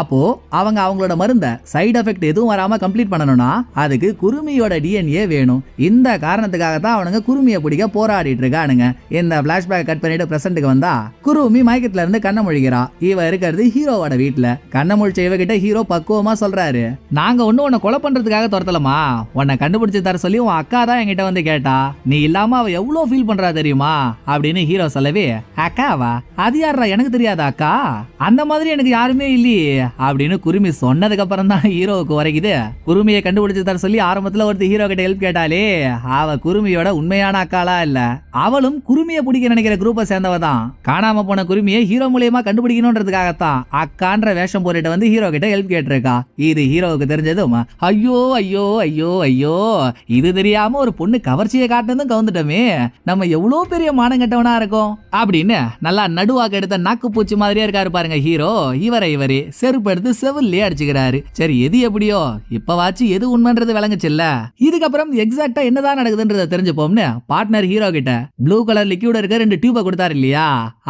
அப்போ அவங்களோட மருந்த சைடு எஃபெக்ட் எதுவும் வராம கம்ப்ளீட் பண்ணணும்னா அதுக்கு குருமியோட டிஎன்ஏ வேணும். இந்த காரணத்துக்காக தான் அவனுங்க குருமியை பிடிக்க போராடிட்டு இருக்கானுங்க. இந்த பிளாஷ்பேக் கட் பண்ணிட்டு பிரசன்ட்டுக்கு வந்தா குருமி மயக்கத்துல இருந்து கண்ண முழிக்கிறா. இவ இருக்கிறது ஹீரோவோட வீட்டுல. கண்ண முழிச்ச இவகிட்ட ஹீரோ பக்குவமா சொல்றாரு, நாங்க உன்னை கொலை பண்றதுக்காக துரத்தலமா, உன்னை கண்டுபிடிச்சு தர சொல்லி உன் அக்கா தான் என்கிட்ட வந்து கேட்டா, நீ இல்லாம அவ எவ்வளவு ஃபீல் பண்றா தெரியுமா அப்படின்னு ஹீரோ சொல்லவே, அக்காவா, அது யாரா எனக்கு தெரியாத அக்கா, அந்த மாதிரி எனக்கு யாருமே இல்லையே அப்படின்னு குருமி சொன்னதுக்கு அப்புறம் தான் ஹீரோவுக்கு உரைக்குது. குருமியை கண்டுபிடிச்சு தர சொல்லி ஆரம்பத்துல ஒருத்தர் ஹீரோ கிட்ட ஹெல்ப் கேட்டாலே அவ குருமியோட உண்மையான அக்காலா இல்ல, அவளும் குருமியை பிடிக்க நினைக்கிற குரூப்பை சேர்ந்தவ தான். காணாம போன குருமியை ஹீரோ மூலியமா கண்டுபிடிக்கணும்ன்றதுக்காகத்தான் அக்கான்ற வேஷம் போட்டுட்டு வந்து ஹீரோ கிட்ட ஹெல்ப் கேட்டிருக்கா. இது ஹீரோவுக்கு தெரிஞ்சதும் ஐயோ ஐயோ ஐயோ ஐயோ, இது தெரியாம ஒரு பொண்ணு கவர்ச்சியை காட்டுனதும் கவுந்துட்டோமே, நம்ம எவ்வளவு பெரிய மானங்கட்டவனா இருக்கும் அப்படின்னு நல்லா நடுவாக்க எடுத்த நாக்கு பூச்சி மாதிரியே இருக்காரு பாருங்க ஹீரோ. இவரே செருப்பு எடுத்து செவிலே அடிச்சுக்கிறாரு. சரி எது எப்படியோ இப்பவாச்சு எது உண்மைன்றது விளங்குச்சுல்ல. இதுக்கப்புறம் எக்ஸாக்டா என்னதான் நடக்குதுன்றத தெரிஞ்சுப்போம்னு பார்ட்னர் ஹீரோ கிட்ட ப்ளூ கலர் லிக்யூட் இருக்க 2 டியூபை கொடுத்தாரு இல்லையா,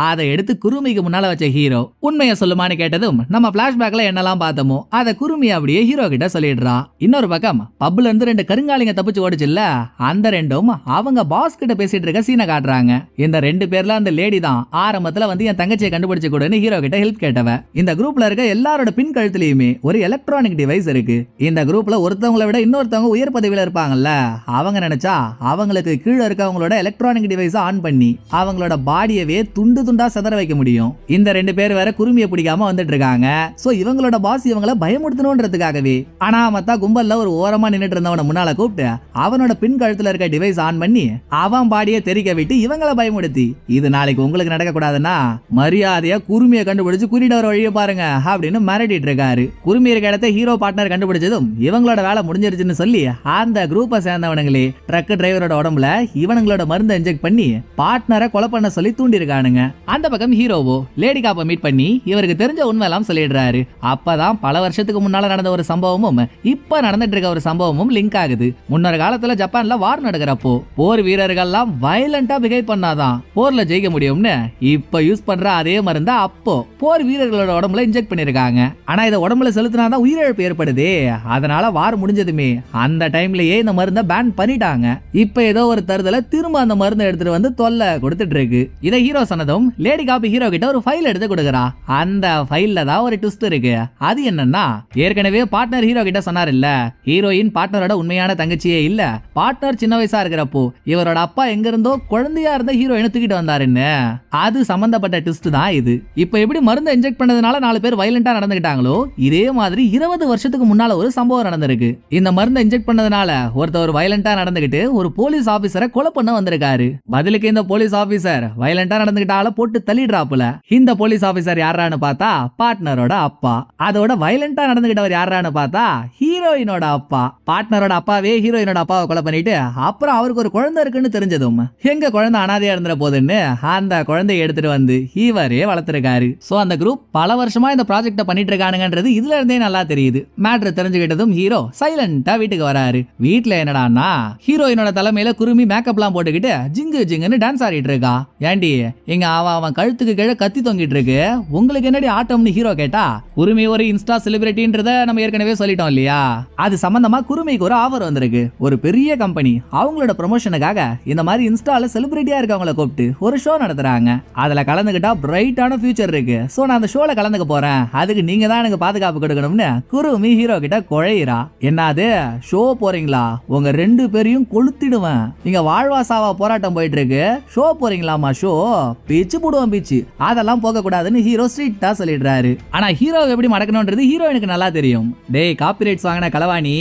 அதை எடுத்து குருமிக்கு முன்னால வச்ச ஹீரோ உண்மையை சொல்லுமான்னு கேட்டதும் நம்ம பிளாஷ்பேக்ல என்னெல்லாம் பார்த்தோமோ அதை குருமி அப்படியே ஹீரோ கிட்ட சொல்லிடுறா. இன்னொரு பக்கம் பப்ல இருந்து 2 கருங்காலிங்க தப்பிச்சு ஓடிச்சுல்ல, அந்த 2ம் அவங்க பாஸ் கிட்ட பேசிட்டு இருக்க சீனை காட்டுறாங்க. இந்த 2 பேர்ல அந்த லேடி தான் ஆரம்பத்துல வந்து என் தங்கச்சியை கண்டுபிடிச்சு கொடுன்னு ஹீரோ கிட்ட ஹெல்ப் கேட்டவ. இந்த குரூப்ல இருக்க எல்லாரோட பின் கழுத்துலயுமே ஒரு எலக்ட்ரானிக் டிவைஸ் இருக்கு. இந்த குரூப்ல ஒருத்தவங்களை விட இன்னொருத்தவங்க உயர் பதவியில இருப்பாங்கல்ல, அவங்க நினைச்சா அவங்களுக்கு கீழே இருக்கவங்களோட எலக்ட்ரானிக் டிவைஸ் ஆன் பண்ணி அவங்களோட பாடியவே துண்டு துண்டா சதற வைக்க முடியும். இந்த 2 பேர் வேற குருமியை பிடிக்காம வந்துட்டு இருக்காங்க. சோ இவங்களோட பாஸ் இவங்கள பயமுடுத்தணும்ன்றதுக்காகவே அனாமத்தா கும்பல்ல ஒரு ஓரமா நின்னுட்டு இருந்தவன முன்னால கூப்பிட்டு அவனோட பின் கழுத்துல இருக்க டிவைஸ் ஆன் பண்ணி அவன் பாடியை தெரிக்க விட்டு இவங்க இவங்களை பயமுடுத்தி இது நாளைக்கு உங்களுக்கு நடக்க கூடாதுன்னா மரியாதையா குருமியை கண்டுபிடிச்சு கூட்டிட்டு வர வழியை பாருங்க அப்படின்னு மிரட்டிட்டு இருக்காரு. குருமி இருக்க இடத்த ஹீரோ பார்ட்னர் கண்டுபிடிச்சதும் இவங்களோட வேலை முடிஞ்சிருச்சுன்னு சொல்லி அந்த குரூப்பை சேர்ந்தவனுங்களே ட்ரக் டிரைவரோட உடம்புல இவனுங்களோட மருந்தை இன்ஜெக்ட் பண்ணி பார்ட்னரை கொலை பண்ண சொல்லி தூண்டி இருக்கானுங்க. அந்த பக்கம் ஹீரோவோ லேடி காப்பை மீட் பண்ணி இவருக்கு தெரிஞ்ச உண்மை எல்லாம் சொல்லிடுறாரு. அப்பதான் பல வருஷத்துக்கு முன்னால நடந்த ஒரு சம்பவமும் இப்ப நடந்துட்டு இருக்க ஒரு சம்பவமும் லிங்க் ஆகுது. முன்னொரு காலத்துல ஜப்பான்ல வார் நடக்கிறப்போ போர் வீரர்கள்லாம் வயலண்டா பிஹேவ் பண்ணாதான் போர்ல ஜெயிக்க முடியும்னு இப்ப யூஸ் பண்ற அதே மருந்த அப்போ போர் வீரர்களோட உடம்புல இன்ஜெக்ட் பண்ணிருக்காங்க. ஆனா இத உடம்புல செலுத்தினாதான் உயிரிழப்பு ஏற்படுது. அதனால வார் முடிஞ்சதுமே அந்த டைம்லயே இந்த மருந்த பேன் பண்ணிட்டாங்க. இப்ப ஏதோ ஒரு தருதல திரும்ப அந்த மருந்தை எடுத்துட்டு வந்து தொல்லை கொடுத்துட்டு இருக்கு. இதை ஹீரோ சொன்னதும் லேடி காப்பி ஹீரோ கிட்ட ஒரு ஃபைல் எடுத்து கொடுக்கறா. அந்த ஃபைல்ல தான் ஒரு ட்விஸ்ட் இருக்கு. அது என்னன்னா ஏற்கனவே பார்ட்னர் ஹீரோ கிட்ட சொன்னார் இல்ல ஹீரோயின் பார்ட்னரோட உண்மையான தங்கச்சியே இல்ல, பார்ட்னர் சின்ன வயசா இருக்கிறப்போ இவரோட அப்பா எங்க இருந்தோ குழந்தையா இருந்த ஹீரோயினை தூக்கிட்டு வந்தாருன்னு. அது சம்பந்தப்பட்ட ட்விஸ்ட் தான் இது. இப்ப எப்படி மருந்தை இன்ஜெக்ட் பண்ணதுனால 4 பேர் வயலண்டா நடந்துக்கிட்டாங்களோ இதே மாதிரி 20 வருஷத்துக்கு முன்னால ஒரு சம்பவம் நடந்திருக்கு. இந்த மருந்தை இன்ஜெக்ட் பண்ணதுனால ஒருத்தர் வயலண்டா நடந்துகிட்டு ஒரு போலீஸ் ஆபீசரை கொலை பண்ண வந்திருக்காரு. பதிலுக்கு இந்த போலீஸ் ஆபீசர் வயலண்டா நடந்துகிட்டால போட்டு தள்ளிடுறாப்புல. இந்த போலீஸ் ஆபீசர் யாரான்னு பார்த்தா பார்ட்னரோட அப்பா. அதோட வயலண்டா நடந்துகிட்டவர் யாரான்னு பார்த்தா ஹீரோயினோட அப்பா. பார்ட்னரோட அப்பாவே ஹீரோயினோட அப்பாவை கொலை பண்ணிட்டு அப்புறம் அவருக்கு ஒரு குழந்தை இருக்குன்னு தெரிஞ்சதும் எங்க குழந்தை அனாதையா இருந்துற போதுன்னு அந்த குழந்தையை எடுத்துட்டு வந்து இவரே வளர்த்திருக்காரு. சோ அந்த குரூப் பல வருஷமா இந்த ப்ராஜெக்ட பண்ணிட்டு இருக்கானுங்கன்றது இதுல இருந்தே நல்லா தெரியுது. மேட்டர் தெரிஞ்சுக்கிட்டதும் ஹீரோ சைலண்டா வீட்டுக்கு வராரு. வீட்டுல என்னடான்னா ஹீரோயினோட தலைமையில குருமி மேக்கப்லாம் போட்டுக்கிட்டு ஜிங்கு ஜிங்குன்னு டான்ஸ் ஆடிட்டு இருக்கா. ஏண்டி எங்க அவன் கழுத்துக்கு கீழே கத்தி தொங்கிட்டு இருக்கு, உங்களுக்கு என்னடி ஆட்டம்னு ஹீரோ கேட்டா குருமி ஒரு இன்ஸ்டா செலிபிரிட்டின்றத நம்ம ஏற்கனவே சொல்லிட்டோம் இல்லையா. அது சம்பந்தமா குருமிக்கு ஒரு ஆஃபர் வந்திருக்கு. ஒரு பெரிய கம்பெனி அவங்களோட ப்ரமோஷனுக்காக இந்த மாதிரி இன்ஸ்டால செலிபிரிட்டியா இருக்கவங்கள கூப்பிட்டு ஒரு ஷோ நடத்துறாங்க. அதுல கலந்துக்கிட்டா பிரைட்டான ஃபியூச்சர் இருக்கு. சோ நான் அந்த ஷோல கலந்துக்க போறேன், அதுக்கு நீங்க தான் எனக்கு பாதுகாப்பு கொடுக்கணும்னு குருமி ஹீரோ கிட்ட குழையிறா. என்னது ஷோ போறீங்களா, உங்க 2 பேரையும் கொளுத்திடுவேன், இங்க வாழ்வாசாவா போராட்டம் போயிட்டு இருக்கு, ஷோ போறீங்களாமா, ஷோ பிச்சு போடுவோம் பிச்சு, அதெல்லாம் போக கூடாதுன்னு ஹீரோ ஸ்ட்ரிக்ட்டா சொல்லிடுறாரு. ஆனா ஹீரோ எப்படி மடக்கணும்ன்றது ஹீரோயினுக்கு நல்லா தெரியும். டேய் காப்பிரைட்ஸ் வாங்கின கலவாணி,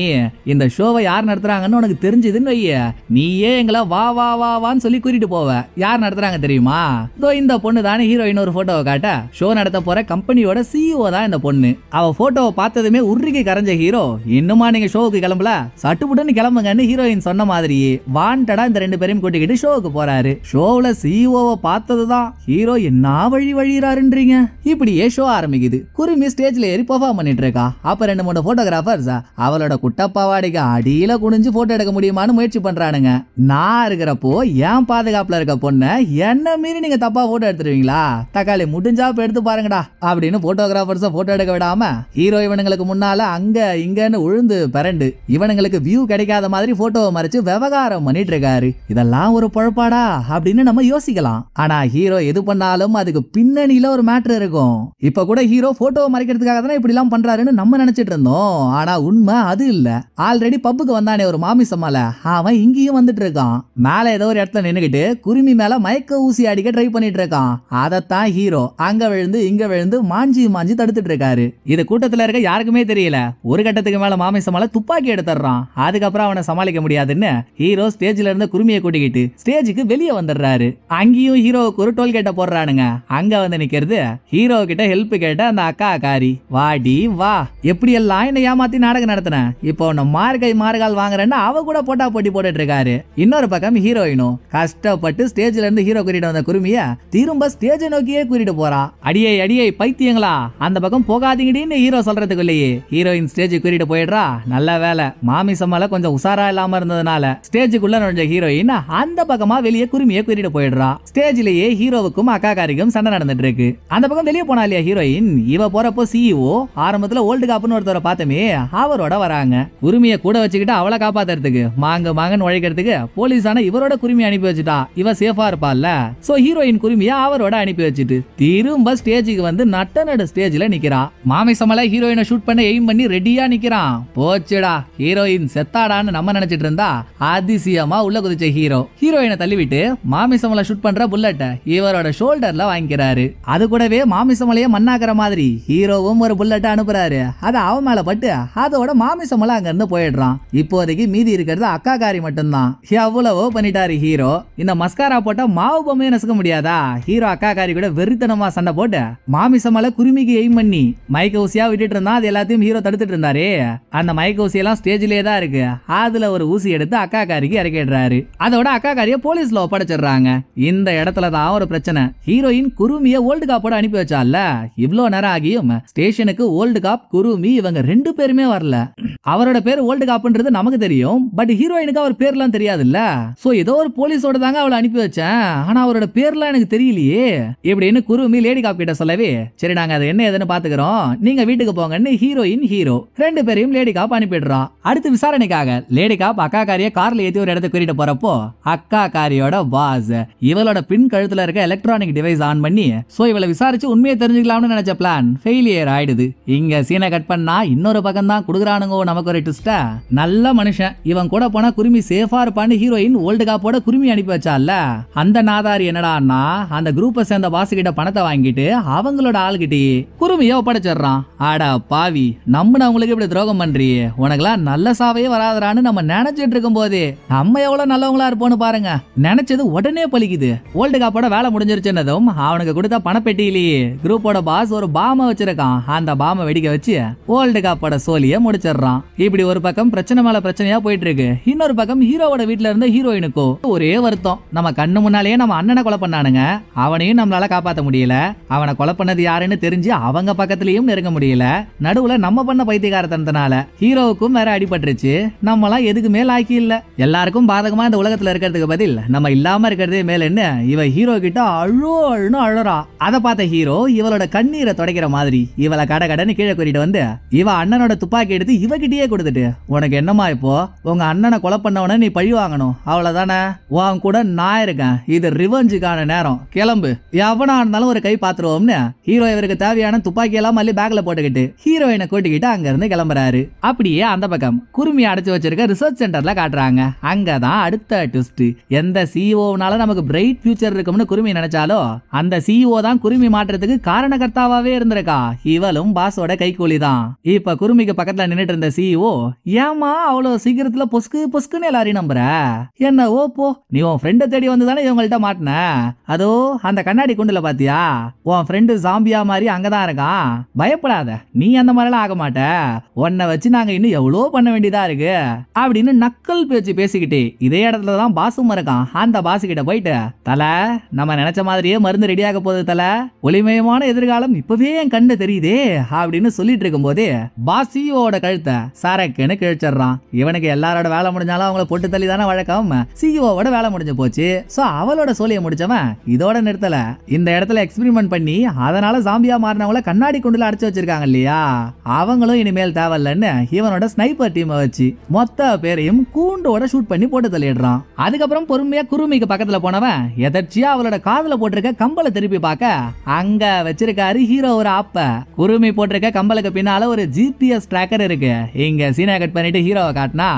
இந்த ஷோவை யார் நடத்துறாங்கன்னு உனக்கு தெரிஞ்சதுன்னு வைய, நீயே எங்களை வா வா வா வான்னு சொல்லி கூட்டிட்டு போவ. யார் நடத்துறாங்க தெரியுமா? இதோ இந்த பொண்ணு தானே. ஹீரோயின் ஒரு போட்டோவை காட்ட ஷோ நடத்த போற கம்பெனியோட சிஇஓ தான் இந்த பொண்ணு. அவ போட்டோவை பார்த்ததுமே உருகி கரைஞ்ச ஹீரோ, இன்னுமா நீங்க ஷோவுக்கு கிளம்பல, சட்டுப்புட்டுன்னு கிளம்புங்கன்னு ஹீரோயின் சொன்ன மாதிரியே வாண்டடா இந்த 2 பேரையும் கூட்டிக்கிட்டு ஷோவுக்கு போறாரு. ஷோவுல சிஇஓவை பார்த்ததுதான் ஹீரோ என்ன வழிறாருன்றீங்க. இப்படியே ஷோ ஆரம்பிக்குது. குருமி ஸ்டேஜ்ல ஏறி பெர்ஃபார்ம் பண்ணிட்டு இருக்கா. அப்ப 2-3 போட்டோகிராஃபர்ஸ் அவளோட குட்டப்பாவாடிக்கு அடியில குனிஞ்சு போட்டோ எடுக்க முடியுமான்னு முயற்சி பண்றானுங்க. நான் இருக்கிறப்போ ஏன் பாதுகாப்புல இருக்க பொண்ணு என்ன மீறி நீங்க தப்பா போட்டோ எடுத்துருவீங்களா, தக்காளி முடிஞ்சா எடுத்து பாருங்கடா அப்படின்னு போட்டோகிராஃபர்ஸ போட்டோ எடுக்க விடாம ஹீரோ இவனுங்களுக்கு முன்னால அங்க இங்கன்னு உழுந்து பரண்டு இவனுங்களுக்கு வியூ கிடைக்காத மாதிரி போட்டோவை மறைச்சு விவகாரம் பண்ணிட்டு இருக்காரு. இதெல்லாம் ஒரு பொழப்பாடா அப்படின்னு நம்ம யோசிக்கலாம். ஆனா ஹீரோ எது பண்ணாலும் அதுக்கு பின்னணியில ஒரு மேட்டர் இருக்கும். இப்ப கூட ஹீரோ போட்டோவை மறைக்கிறதுக்காக தானே இப்படி எல்லாம் பண்றாருன்னு நம்ம நினைச்சிட்டு இருந்தோம். ஆனா உண்மை அது இல்ல. ஆல்ரெடி பப்புக்கு வந்தானே ஒரு மாமிசமால, அவன் இங்கேயும் வந்துட்டு இருக்கான். மேல ஏதோ ஒரு இடத்துல நின்னுகிட்டு குருமி மேல மயக்க ஊசி அடிக்க ட்ரை பண்ணிட்டு இருக்கான். அதத்தான் ஹீரோ அங்க விழுந்து இங்க விழுந்து மாஞ்சி தடுத்துட்டு இருக்காரு. இது கூட்டத்துல இருக்க யாருக்குமே தெரியல. ஒரு கட்டத்துக்கு மேல மாமிசமால துப்பாக்கி எடுத்துறான். அதுக்கப்புறம் அவனை சமாளிக்க முடியாதுன்னு ஹீரோ ஸ்டேஜ்ல இருந்த குருமியை கூட்டிக்கிட்டு ஸ்டேஜுக்கு வெளியே வந்துடுறாரு. அங்கேயும் ஹீரோவுக்கு ஒரு டோல் கேட்ட போடுறானுங்க. அங்க வந்து நிக்கிறது ஹீரோ கிட்ட ஹெல்ப் கேட்ட அந்த அக்கா காரி. வாடி வா, எப்படி எல்லாம் என்ன ஏமாத்தி நாடகம் நடத்தின, இப்போ உன்னை மார்கை மார்கால் வாங்குறேன்னு அவ கூட போட்டா போட்டி போட்டுட்டு இருக்காரு. இன்னொரு பக்கம் ஹீரோயினும் கஷ்டப்பட்டு ஸ்டேஜ்ல இருந்து ஹீரோ கூட்டிட்டு வந்த குருமிய திரும்ப ஸ்டேஜை நோக்கியே கூட்டிட்டு போறா. அடியே அடியே பைத்தியங்களா, அந்த பக்கம் போகாதீங்கடின்னு ஹீரோ சொல்றதுக்குள்ளேயே ஹீரோயின் ஸ்டேஜ் கூட்டிட்டு போயிடுறா. நல்ல வேலை மாமிசமால கொஞ்சம் உசாரா இல்லாம இருந்ததுனால ஸ்டேஜுக்குள்ள நுழைஞ்ச ஹீரோயின் அந்த பக்கமா வெளியே குருமியை கூட்டிட்டு போயிடுறா. ஸ்டேஜ்லயே ஹீரோவுக்கும் அக்கா காரிக்கும் சண்டை நடந்துட்டு இருக்கு. அந்த பக்கம் வெளியே போனா இல்லையா ஹீரோயின், இவ போறப்போ சிஇஓ ஆரம்பத்துல ஓல்டு காப்புன்னு ஒருத்தரை பார்த்தமே அவரோட வராங்க. குருமிய கூட வச்சுக்கிட்டு அவளை காப்பாத்துறதுக்கு மாங்கன்னு உழைக்கிறதுக்கு போலீஸான இவரோட குருமி அனுப்பி வச்சுட்டா. இவ சேஃபா இருப்பாள்ல. சோ ஹீரோயின் குருமிய அவரோட அனுப்பி வச்சுட்டு திரும்ப ஸ்டேஜுக்கு வந்து நட்ட ஸ்டேஜ்ல நிக்கிறா. மாமிசமல ஹீரோயினை ஷூட் பண்ண எய்ம் பண்ணி ரெடியா நிக்கிறான். போச்சுடா ஹீரோயின் செத்தாடான்னு நம்ம நினைச்சிட்டு இருந்தா அதிசயமா உள்ள குதிச்ச ஹீரோ ஹீரோயினை தள்ளிவிட்டு மாமிசமல ஷூட் பண்ற புல்லட்ட இவரோட ஷோல்டர்ல வாங்கிக்கிறாரு. அது கூடவே மாமிசமலைய மண்ணாக்குற மாதிரி ஹீரோவும் ஒரு புல்லட்ட அனுப்புறாரு. அது அவன் மேல பட்டு அதோட மாமிசமல அங்க இருந்து போயிடுறான். இப்போதைக்கு மீதி இருக்கிறது அக்கா காரி மட்டும்தான். எவ்வளவோ பண்ணிட்டாரு ஹீரோ. இந்த மஸ்காரா போட்டா மாவு பொம்மையை நசுக்க முடியாதா? ஹீரோ அக்கா காரி கூட வெறித்தனமா சண்டை போட்டு மாமிசமால குருமிக்கு எய்ம் பண்ணி மைக்க ஊசியா விட்டுட்டு இருந்தா அது எல்லாத்தையும் ஹீரோ தடுத்துட்டு இருந்தாரு. அந்த மைக்க ஊசி எல்லாம் ஸ்டேஜ்லயே தான் இருக்கு. அதுல ஒரு ஊசி எடுத்து அக்கா காரிக்கு இறக்கிடுறாரு. அதோட அக்கா காரிய போலீஸ்ல ஒப்படைச்சிடுறாங்க. இந்த இடத்துல தான் ஒரு பிரச்சனை. ஹீரோயின் குருமிய ஓல்டு காப்போட அனுப்பி வச்சால. இவ்ளோ நேரம் ஆகியும் ஸ்டேஷனுக்கு ஓல்டு காப் குருமி இவங்க 2 பேருமே வரல. அவரோட பேர் ஓல்டு காப்ன்றது நமக்கு தெரியும், பட் ஹீரோயினுக்கு அவர் பேர்லாம் தெரியாதுல்ல. சோ ஏதோ ஒரு போலீஸோட தாங்க அவளை அனுப்பி வச்சேன், ஆனா அவரோட பேர்லாம் எனக்கு தெரியலையே இப்படின்னு குருமி லேடி காப் கிட்ட சொல்லவே, சரி நாங்க அதை என்ன ஏதுன்னு பாத்துக்கிறோம், நீங்க வீட்டுக்கு போங்கன்னு ஹீரோயின் ஹீரோ 2 பேரையும் லேடி காப் அனுப்பிடுறா. அடுத்து விசாரணைக்காக லேடி காப் அக்கா காரிய கார்ல ஏத்தி ஒரு இடத்துக்கு கூட்டிட்டு போறப்போ அக்கா காரியோட பாஸ் இவளோட பின் கழுத்துல இருக்க எலக்ட்ரானிக் டிவைஸ் ஆன் பண்ணி சோ இவளை விசாரிச்சு உண்மையை தெரிஞ்சுக்கலாம்னு நினைச்ச பிளான் ஃபெயிலியர் ஆயிடுது. இங்க சீனை கட் பண்ணா இன்னொரு பக்கம் தான் குடுக்குறானுங்க நமக்கு ஒரு ட்விஸ்டா. நல்ல மனுஷன் இவன் கூட போனா குருமி சேஃபா இருப்பான்னு ஹீரோயின் ஓல்டு காப்போட குருமி அனுப்பி வச்சால. அந்த நாதாரி என்னடான்னா அந்த குரூப்பை சேர்ந்த பாஸ் கிட்ட பணத்தை வாங்கிட்டு அவங்களோட ஆள்கிட்டே குருமிய ஒப்படைச்சிடுறான். ஆடா பாவி, நம்பினவங்களுக்கு இப்படி துரோகம் பண்றியே, உனக்குலாம் நல்ல சாவையே வராதரான்னு நம்ம நினைச்சிட்டு இருக்கும் போதே நம்ம எவ்வளவு நல்லவங்களா இருப்போம்னு பாருங்க. நினைச்சது உடனே பலிக்குது. ஓல்டு காப்போட வேலை முடிஞ்சிருச்சுன்னதும் அவனுக்கு கொடுத்த பணப்பெட்டியிலேயே குரூப்போட பாஸ் ஒரு பாம வச்சிருக்கான். அந்த பாம வெடிக்க வச்சு ஓல்டு காப்போட சோலிய முடிச்சிடுறான். இப்படி ஒரு பக்கம் பிரச்சனை மேல பிரச்சனையா போயிட்டு இருக்கு. இன்னொரு பக்கம் ஹீரோவோட வீட்டுல இருந்த ஹீரோயினுக்கோ ஒரே வருத்தம். நம்ம கண்ணு முன்னாலேயே நம்ம அண்ணனை கொலை பண்ணானுங்க, அவனையும் நம்மளால காப்பாத்த முடியல. அவனை கொலை பண்ணது யாருன்னு தெரிஞ்சு அவங்க பக்கத்திலயும் நெருங்க முடியல. நடுவுல நம்ம பண்ண பைத்தியக்காரத்தனத்தினால ஹீரோவுக்கும் வேற அடிபட்டுருச்சு. நம்மளாம் எதுக்குமே லாக்கி இல்ல. எல்லாருக்கும் பாதகமா இந்த உலகத்துல இருக்கிறதுக்கு பதில் நம்ம இல்லாம இருக்கிறதே மேலன்னு இவ ஹீரோ கிட்ட அழுன்னு அழறா. அதை பார்த்த ஹீரோ இவளோட கண்ணீரை துடைக்கிற மாதிரி இவளை கடன்னு கீழே கூட்டிட்டு வந்து இவ அண்ணனோட துப்பாக்கி எடுத்து இவகிட்டயே கொடுத்துட்டு, உனக்கு என்னமா இப்போ உங்க அண்ணனை கொலை பண்ணவன நீ பழி வாங்கணும் அவ்வளவுதானே, உன் கூட நான் இருக்கேன், இது ரிவெஞ்சுக்கான நேரம், கிளம்பு, எவனா இருந்தாலும் ஒரு கை பாத்துருவோம்னு ஹீரோ இவருக்கு தேவையான துப்பாக்கி எல்லாம் மல்லி பேக்ல போட்டுக்கிட்டு ஹீரோயினை கூட்டிக்கிட்டு அங்க இருந்து கிளம்புறாரு. அப்படியே அந்த பக்கம் குருமி அடைச்சு வச்சிருக்க ரிசர்ச் சென்டர்ல காட்டுறாங்க. அங்கதான் அடுத்த ட்விஸ்ட். எந்த சிஇஓனால நமக்கு பிரைட் ஃபியூச்சர் இருக்கும்னு குருமி நினைச்சாலோ அந்த சிஇஓ தான் குருமி மாற்றத்துக்கு காரணகர்த்தாவே இருந்திருக்கா. இவளும் பாஸோட கைக்கூலி தான். இப்ப குருமிக்கு பக்கத்துல நின்னுட்டு இருந்த சிஇஓ, ஏமா அவ்வளவு சீக்கிரத்துல பொஸ்குன்னு எல்லாரையும் நம்புற, என்ன ஓ போ, நீ உன் ஃப்ரெண்டை தேடி வந்துதானே இவங்கள்ட்ட மாட்டின, அதோ அந்த கண்ணாடி குண்டுல பாத்தியா உன் ஃப்ரெண்டு ஜாம்பியா மாதிரி அங்கதான் இருக்கான், பயப்படாத, நீ அந்த மாதிரிலாம் ஆக மாட்ட, உன்னை வச்சு நாங்க இன்னும் எவ்வளவு பண்ண வேண்டியதா இருக்கு அப்படின்னு நக்கல் பேச்சு பேசிக்கிட்டே இதே இடத்துலதான் பாசும் இருக்கான். அந்த பாசு கிட்ட போயிட்டு, தலை நம்ம நினைச்ச மாதிரியே மருந்து ரெடியாக போகுது தலை, ஒளிமயமான எதிர்காலம் இப்பவே என் கண்ணு தெரியுதே அப்படின்னு சொல்லிட்டு இருக்கும் போதே பாசியோட கழுத்தை சரக்குன்னு கிழிச்சிடுறான். இவனுக்கு எல்லாரோட வேலை முடிஞ்சாலும் அவங்கள பொட்டு தள்ளி தானே வழக்கம். சிஇஓவோட வேலை முடிஞ்சு போச்சு. சோ அவளோட சோலியை முடிச்சவன் இதோட நிறுத்தல. இந்த இடத்துல எக்ஸ்பெரிமெண்ட் பண்ணி அதனால ஜாம்பியா மாறினவங்கள கண்ணாடி குண்டுல அடைச்சு வச்சிருக்காங்க இல்லையா, அவங்களும் இனிமேல் தேவையில்லன்னு இவனோட ஸ்னைப்பர் டீமை வச்சு மொத்த பேரையும் கூண்டோட ஷூட் பண்ணி போட்டு தள்ளிடுறான். அதுக்கப்புறம் பொறுமையா குருமிக்கு பக்கத்துல போனவன் எதர்ச்சியா அவளோட காதுல போட்டிருக்க கம்பளை திருப்பி பார்க்க அங்க வச்சிருக்காரு ஹீரோ ஒரு ஆப்ப. குருமி போட்டிருக்க கம்பளுக்கு பின்னால ஒரு ஜிபிஎஸ் டிராக்கர் இருக்கு. இங்க சீனை கட் பண்ணிட்டு ஹீரோவை காட்டினா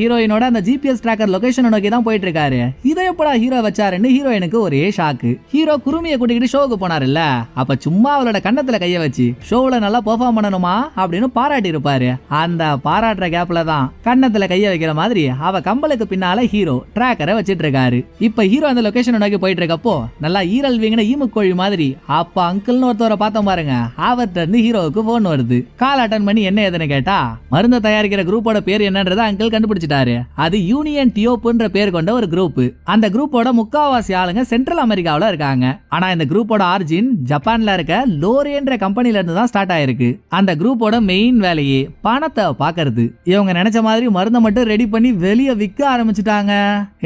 ஹீரோயினோட அந்த ஜிபிஎஸ் டிராக்கர் லொகேஷனை நோக்கி தான் போயிட்டு இருக்காரு. இதை எப்படா ஹீரோ வச்சாருன்னு ஹீரோயினுக்கு ஒரே ஷாக்கு. ஹீரோ குருமியை கூட்டிக்கிட்டு ஷோவுக்கு போனாருல்ல, அப்ப சும்மா அவளோட கண்ணத்துல கைய வச்சு ஷோவுல நல்லா பெர்ஃபார்ம் பண்ணணுமா அப்படின்னு பாராட்டி இருப்பாரு. அந்த பாராட்டுற கேப்ல தான் கண்ணத்துல கைய வைக்கிற மாதிரி அவ கம்பளுக்கு பின்னால ஹீரோ டிராக்கரை வச்சிட்டு இருக்காரு. இப்ப ஹீரோ அந்த லொகேஷனை நோக்கி போயிட்டு இருக்கப்போ நல்லா ஈரல் வீங்கின ஈமுக்கோழி மாதிரி அப்ப அங்கிள்னு ஒருத்தவரை பார்த்தோம் பாருங்க, அவர்கிட்ட இருந்து ஹீரோவுக்கு போன் வருது. கால் அட்டன் பண்ணி என்ன ஏதுன்னு கேட்டா மருந்து தயாரிக்கிற குரூப்போட பேர் என்னன்றதை அங்கிள் கண்டுபிடிச்சிட்டாரு. அது யூனியன் டியோப்ன்ற பேர் கொண்ட ஒரு குரூப். அந்த குரூப்போட முக்காவாசி ஆளுங்க சென்ட்ரல் அமெரிக்காவில இருக்காங்க. ஆனா இந்த குரூப்போட ஆரிஜின் ஜப்பான்ல இருக்க லோரேன்ற கம்பெனில இருந்து தான் ஸ்டார்ட் ஆயிருக்கு. அந்த குரூப்போட மெயின் வேலையே பணத்தை பாக்குறது. இவங்க நினைச்ச மாதிரி மருந்தை மட்டும் ரெடி பண்ணி வெளியே விற்க ஆரம்பிச்சுட்டாங்க.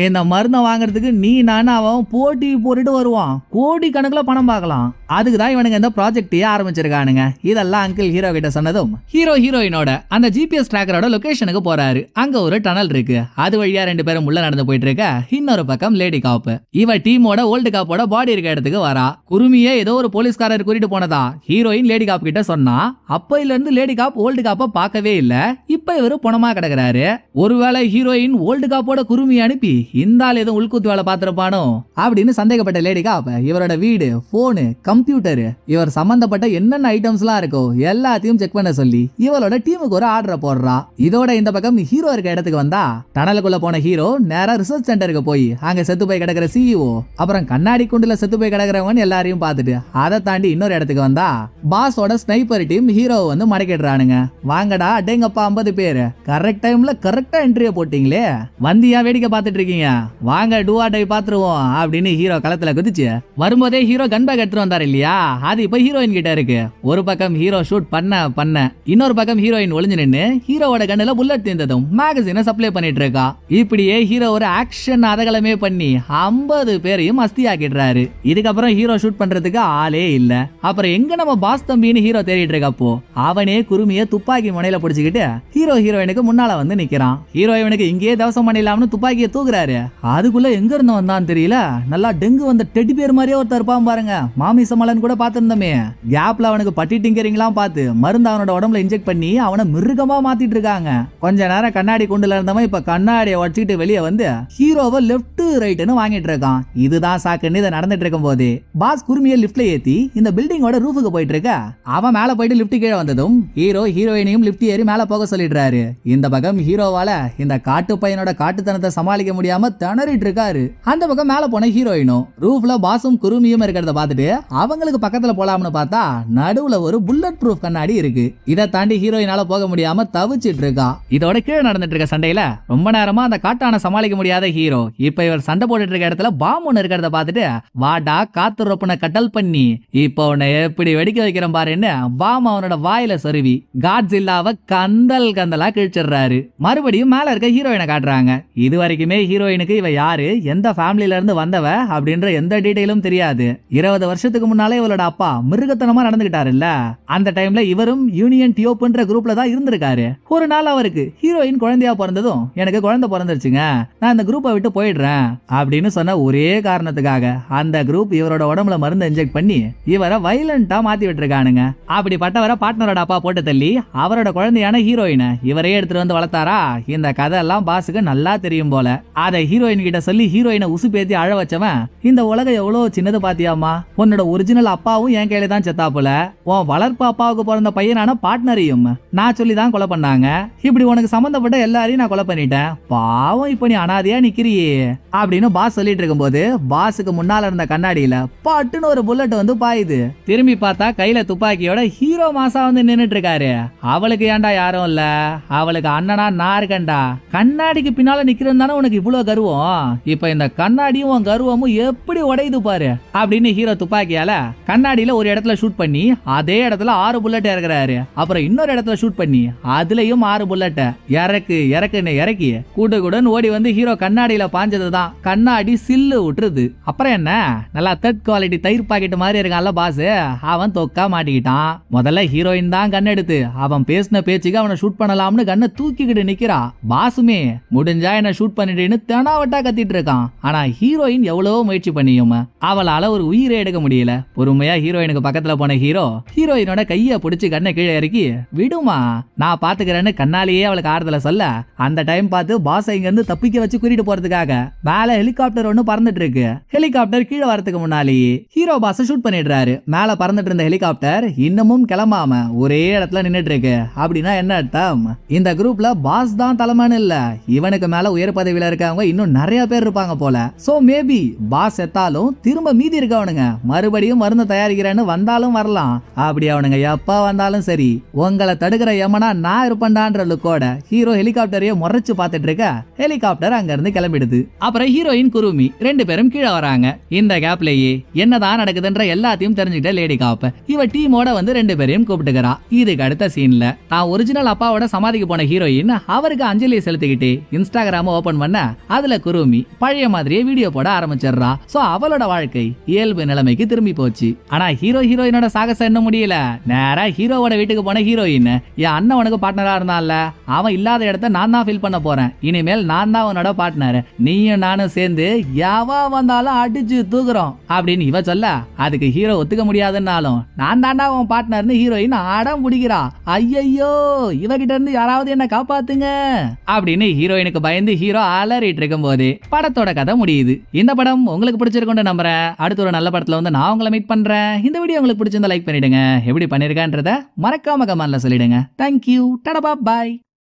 இந்த மருந்தை வாங்குறதுக்கு நீ நான் அவன் போட்டி போட்டுட்டு வருவான், கோடி கணக்குல பணம் பார்க்கலாம். அதுக்குதான் இவனுங்க இந்த ப்ராஜெக்டையே ஆரம்பிச்சிருக்கானுங்க. இதெல்லாம் அங்கிள் ஹீரோ கிட்ட சொன்னதும் ஹீரோயினோட அந்த ஜிபிஎஸ் டிராக்கரோட லொகேஷனுக்கு போறாரு. அங்க ஒரு டனல் இருக்கு. அது வழியா 2 பேரும் உள்ள நடந்து போயிட்டு இருக்க இன்னொரு பக்கம் லேடி காப் இவ டீமோட ஓல்டு காப்போட பாடி இருக்க இடத்துக்கு வரா. குருமியே ஏதோ ஒரு போலீஸ்காரர் கூட்டிட்டு போனதா ஹீரோயின் லேடி காப் கிட்ட சொன்னா. அப்பையில இருந்து லேடி காப் ஓல்டு காப்ப பார்க்கவே இல்ல. இப்ப இவரு பணமா கிடக்குறாரு. ஒருவேளை ஹீரோயின் ஓல்டு காப்போட குருமி அனுப்பி இந்த ஆள் ஏதோ உள்கூத்து வேலை பார்த்திருப்பானோ அப்படின்னு சந்தேகப்பட்ட லேடி காப் இவரோட வீடு, போனு, கம்ப்யூட்டர், இவர் சம்பந்தப்பட்ட என்னென்ன ஐட்டம்ஸ் எல்லாம் இருக்கோ எல்லாத்தையும் செக் பண்ண சொல்லி இவளோட டீமுக்கு ஒரு ஆர்டரை போடுறா. இதோட இந்த பக்கம் ஹீரோ இருக்க இடத்துக்கு வந்தா டனலுக்குள்ள போன ஹீரோ நேரா ரிசர்ச் சென்டருக்கு போய் அங்க செத்து போய் கிடக்குற சிஇஓ, அப்புறம் கண்ணாடி குண்டுல செத்து போய் கிடக்குறவன் எல்லாரையும் பார்த்துட்டு அதை தாண்டி இன்னொரு இடத்துக்கு வந்தா பாஸோட ஸ்னைப்பர் டீம் ஹீரோவை வந்து மடக்கிடுறானுங்க. வாங்கடா அடேங்கப்பா 50 பேர், கரெக்ட் டைம்ல கரெக்டா என்ட்ரியை போட்டீங்களே, வந்தியா வேடிக்கை பார்த்துட்டு இருக்கீங்க, வாங்க டூஆ டை பாத்துருவோம் அப்படின்னு ஹீரோ களத்துல குதிச்சு வரும்போதே ஹீரோ கன் பேக் எடுத்துட்டு வந்தாரு இல்லையா, அது இப்ப ஹீரோயின் கிட்ட இருக்கு. ஒரு பக்கம் ஹீரோ ஷூட் பண்ண இன்னொரு பக்கம் ஹீரோயின் ஒளிஞ்சு நின்னு ஹீரோவோட கண்ணுல புல்லட் தீர்ந்ததும் மேகசினை சப்ளை பண்ணிட்டு இருக்கா. இப்படியே ஹீரோ ஒரு ஆக்ஷன் அதகலமே பண்ணி 50 பேரையும் அஸ்தி ஆக்கிடுறாரு. இதுக்கப்புறம் ஹீரோ ஷூட் பண்றதுக்கு ஆளே இல்ல. அப்புறம் எங்க நம்ம பாஸ் தம்பின்னு ஹீரோ தேடிட்டு இருக்கப்போ அவனே குருமிய துப்பாக்கி முனையில பிடிச்சுக்கிட்டு ஹீரோயினுக்கு முன்னால வந்து நிக்கிறான். ஹீரோயினுக்கு இங்கேயே தவசம் பண்ணிடலாம்னு துப்பாக்கியை தூக்குறாரு. அதுக்குள்ள எங்க இருந்து வந்தான்னு தெரியல, நல்லா டெங்கு வந்த டெடி பேர் மாதிரியே ஒருத்தர் இருப்பான் பாருங்க, மாமிசமலன் கூட பாத்துருந்தோமே. கேப்ல அவனுக்கு பட்டி டிங்கரிங்லாம் பார்த்து மருந்து அவனோட உடம்புல இன்ஜெக்ட் பண்ணி அவனை மிருகமா மாத்திட்டு இருக்காங்க. கொஞ்ச நேரம் கண்ணாடி குண்டுல இருந்தவன் இப்ப கண்ணாடியை உடச்சிட்டு வெளியே வந்து ஹீரோவை லெப்ட் ரைட்னு வாங்கிட்டு இருக்கான். இதுதான் சாக்குன்னு இதை நடந்துட்டு இருக்கும் போது பாஸ் குருமியை லிப்ட்ல ஏத்தி இந்த பில்டிங்கோட ரூஃபுக்கு போயிட்டு இருக்க. அவன் மேல போயிட்டு லிப்ட் கீழே வந்ததும் ஹீரோயினையும் லிப்ட் ஏறி மேல போக சொல்லிடுறாரு. இந்த பக்கம் ஹீரோவால இந்த காட்டு பையனோட காட்டுத்தனத்தை சமாளிக்க முடியாம திணறிட்டு இருக்காரு. அந்த பக்கம் மேல போன ஹீரோயினும் ரூஃப்ல பாஸும் குருமியும் இருக்கிறத பார்த்துட்டு அவங்களுக்கு பக்கத்துல போலாம்னு பார்த்தா நடுவுல ஒரு புல்லட் ப்ரூஃப் கண்ணாடி இருக்கு. இதை தாண்டி ஹீரோயினால போக முடியாம தவிச்சிட்டு இருக்கா. இதோட கீழே நடந்துட்டு இருக்க சண்டையில ரொம்ப நேரமா அந்த காட்டான சமாளிக்க முடியாத ஹீரோ இப்ப இவர் சண்டை போட்டுட்டு இருக்க இடத்துல பாம் ஒண்ணு இருக்கிறத பார்த்துட்டு வாடா காத்து ரொப்பனை கட்டல் பண்ணி இப்ப உன்னை எப்படி வெடிக்க வைக்கிறேன் பாருன்னு பாம் அவனோட வாயில சொருவி காட்ஸில்லாவை கந்தலா கிழிச்சிடுறாரு. மறுபடியும் மேல இருக்க ஹீரோயினை காட்டுறாங்க. இது வரைக்குமே ஹீரோயினுக்கு இவ யாரு, எந்த ஃபேமிலில இருந்து வந்தவ அப்படின்ற எந்த டீடைலும் தெரியாது. 20 வருஷத்துக்கு முன்னாலே இவளோட அப்பா மிருகத்தனமா நடந்துகிட்டாரு இல்ல, அந்த டைம்ல இவரும் யூனியன் டியோப்ன்ற குரூப்ல தான் இருந்திருக்காரு. ஒரு நாள் அவருக்கு ஹீரோயின் குழந்தையா பிறந்ததும் எனக்கு குழந்தை பிறந்துருச்சுங்க, நான் இந்த குரூப்பை விட்டு போயிடுறேன் அப்படின்னு சொன்ன ஒரே காரணத்துக்காக அந்த குரூப் இவரோட உடம்புல மருந்து இன்ஜெக்ட் பண்ணி இவரை வைலண்டா மாத்தி விட்டுருக்கானுங்க. அப்படிப்பட்டவரை பார்ட்னரோட அப்பா போட்டு தள்ளி அவரோட குழந்தையான ஹீரோயினை இவரே எடுத்துட்டு வந்து வளர்த்தாரா. இந்த கதை எல்லாம் பாஸுக்கு நல்லா தெரியும் போல. அதை ஹீரோயின் கிட்ட சொல்லி ஹீரோயினை உசுப்பேத்தி அழ வச்சவன் இந்த உலகம் எவ்வளவு சின்னது பாத்தியாமா, உன்னோட ஒரிஜினல் அப்பாவும் என் கையில தான் செத்தா போல, உன் வளர்ப்பு அப்பாவுக்கு பிறந்த பையனான பார்ட்னரையும் நான் சொல்லி தான் கொலை பண்ணாங்க, இப்படி உனக்கு சம்பந்தப்பட்ட எல்லாரையும் நான் கொலை பண்ணிட்டேன், பாவம் இப்ப நீ அனாதையா நிக்கிறியே அப்படின்னு பாஸ் சொல்லிட்டு இருக்கும்போது பாஸுக்கு முன்னால இருந்த கண்ணாடியில பட்டுன்னு ஒரு புல்லட் வந்து பாயுது. திரும்பி பார்த்தா கையில துப்பாக்கியோட ஹீரோ மாசா வந்து நின்னுட்டு இருக்காரு. அவளுக்கு ஏன்டா யாரும் இல்ல, அவளுக்கு அண்ணனா நான் இருக்கேன்டா, கண்ணாடிக்கு பின்னால நிக்கிறேன் தானே உனக்கு இவ்வளவு கர்வம், இப்ப இந்த கண்ணாடியும் உன் கர்வமும் எப்படி உடையுது பாரு அப்படின்னு ஹீரோ துப்பாக்கியால கண்ணாடியில ஒரு இடத்துல ஷூட் பண்ணி அதே இடத்துல 6 புல்லட் இறக்குறாரு. அப்புறம் இன்னொரு இடத்துல ஷூட் பண்ணி அதுலயும் 6 புல்லட் இறக்குன்னு இறக்கி கூட்டுடன் ஓடி வந்து ஹீரோ கண்ணாடியில பாஞ்சதுதான் கண்ணாடி சில்லு விட்டுருது. அப்புறம் என்ன, நல்லா 3rd குவாலிட்டி தயிர் பாக்கெட் மாதிரி இருக்கான்ல பாஸ், அவன் தொக்கா மாட்டிக்கிட்டான். முதல்ல ஹீரோயின் தான் கண் எடுத்து அவன் பேசின பேச்சுக்கு அவனை ஷூட் பண்ணலாம்னு கண்ணை தூக்கிக்கிட்டு நிக்கிறா. பாசுமே முடிஞ்சா என்ன ஷூட் பண்ணிடுன்னு தெனாவட்டா கத்திட்டு இருக்கான். ஆனா ஹீரோயின் எவ்வளவோ முயற்சி பண்ணியும் அவளால ஒரு உயிரை எடுக்க முடியல. பொறுமையா ஹீரோயினுக்கு பக்கத்துல போன ஹீரோயினோட கைய பிடிச்சு கண்ணை கீழே இறக்கி விடுமா நான் பாத்துக்கிறேன்னு கண்ணாலேயே அவளுக்கு ஆறுதல சொல்ல, அந்த டைம் பார்த்து பாஸ் இங்க இருந்து தப்பிக்க வச்சு கூட்டிட்டு போறதுக்காக மேல ஹெலிகாப்டர் ஒண்ணு பறந்துட்டு இருக்கு. ஹெலிகாப்டர் கீழே வரதுக்கு முன்னாலேயே ஹீரோ பாஸ் ஷூட் பண்ணிடுறாரு. மேல பறந்துட்டு இருந்த ஹெலிகாப்டர் இன்னமும் கிளம்பாம ஒரே இடத்துல நின்னுட்டு இருக்கு. அப்படின்னா என்ன அர்த்தம், இந்த குரூப்ல பாஸ் தான் தலைமைன்னு இல்ல, இவனுக்கு மேல உயர் பதவியில இருக்கவங்க இன்னும் நிறைய பேர் இருப்பாங்க போல. சோ மேபி பாஸ் செத்தாலும் திரும்ப மீதி இருக்கவனுங்க மறுபடியும் மருந்து தயாரிக்கிறேன்னு வந்தாலும் வரலாம். அப்படி அவனுங்க எப்ப வந்தாலும் சரி உங்களை தடுக்கிற யமனா நான் இருப்பேன்டான்ற லுக்கோட ஹீரோ ஹெலிகாப்டரையே முறைச்சு பார்த்துட்டு இருக்க ஹெலிகாப்டர் அங்க இருந்து கிளம்பிடுது. அப்புறம் ஹீரோயின் குருமி 2 பேரும் கீழே வராங்க. இந்த கேப்லயே என்னதான் நடக்குதுன்ற எல்லாத்தையும் தெரிஞ்சுக்கிட்ட லேடி காப் இவ டீமோட வந்து 2 பேரையும் கூப்பிட்டுக்கிறா. இதுக்கு அடுத்த சீன்ல தான் ஒரிஜினல் அப்பாவோட சமாதிக்கு போன ஹீரோயின் அவருக்கு அஞ்சலியை செலுத்திக்கிட்டு இன்ஸ்டாகிராம ஓபன் பண்ண அதுல குருமி பழைய மாதிரியே வீடியோ போட ஆரம்பிச்சிடுறா. சோ அவளோட வாழ்க்கை இயல்பு நிலைமைக்கு திரும்பி போச்சு. ஆனா ஹீரோயினோட சாகசம் என்ன முடியல. நேரா ஹீரோவோட வீட்டுக்கு போன ஹீரோயின் என் அண்ணன் உனக்கு பார்ட்னரா இருந்தான்ல, அவன் இல்லாத இடத்த நான் தான் ஃபில் பண்ண போறேன், இனிமேல் நான் தான் உன்னோட பார்ட்னர், நீயும் நானும் சேர்ந்து யாவா வந்தாலும் அடிச்சு தூக்குறோம் அப்படின்னு இவ சொல்ல, அதுக்கு ஹீரோ ஒத்துக்க முடியாதுன்னாலும் நான் தாண்டா உன் பார்ட்னர்னு ஹீரோயின் அடம் பிடிக்கிறா. ஐயோ இவகிட்ட இருந்து யாராவது என்ன காப்பாத்துங்க அப்படின்னு ஹீரோயினுக்கு பயந்து ஹீரோ அலறிட்டு இருக்கும் போது படத்தோட கதை முடியுது. இந்த படம் உங்களுக்கு பிடிச்சிருக்குன்னு நம்புறேன். அடுத்த ஒரு நல்ல படத்துல வந்து நான் உங்களை மீட் பண்றேன். இந்த வீடியோ உங்களுக்கு பிடிச்சிருந்தா லைக் பண்ணிடுங்க, எப்படி பண்ணிருக்கன்றத மறக்காம கமெண்ட்ல சொல்லிடுங்க. தேங்க்யூ, டடா பாய்.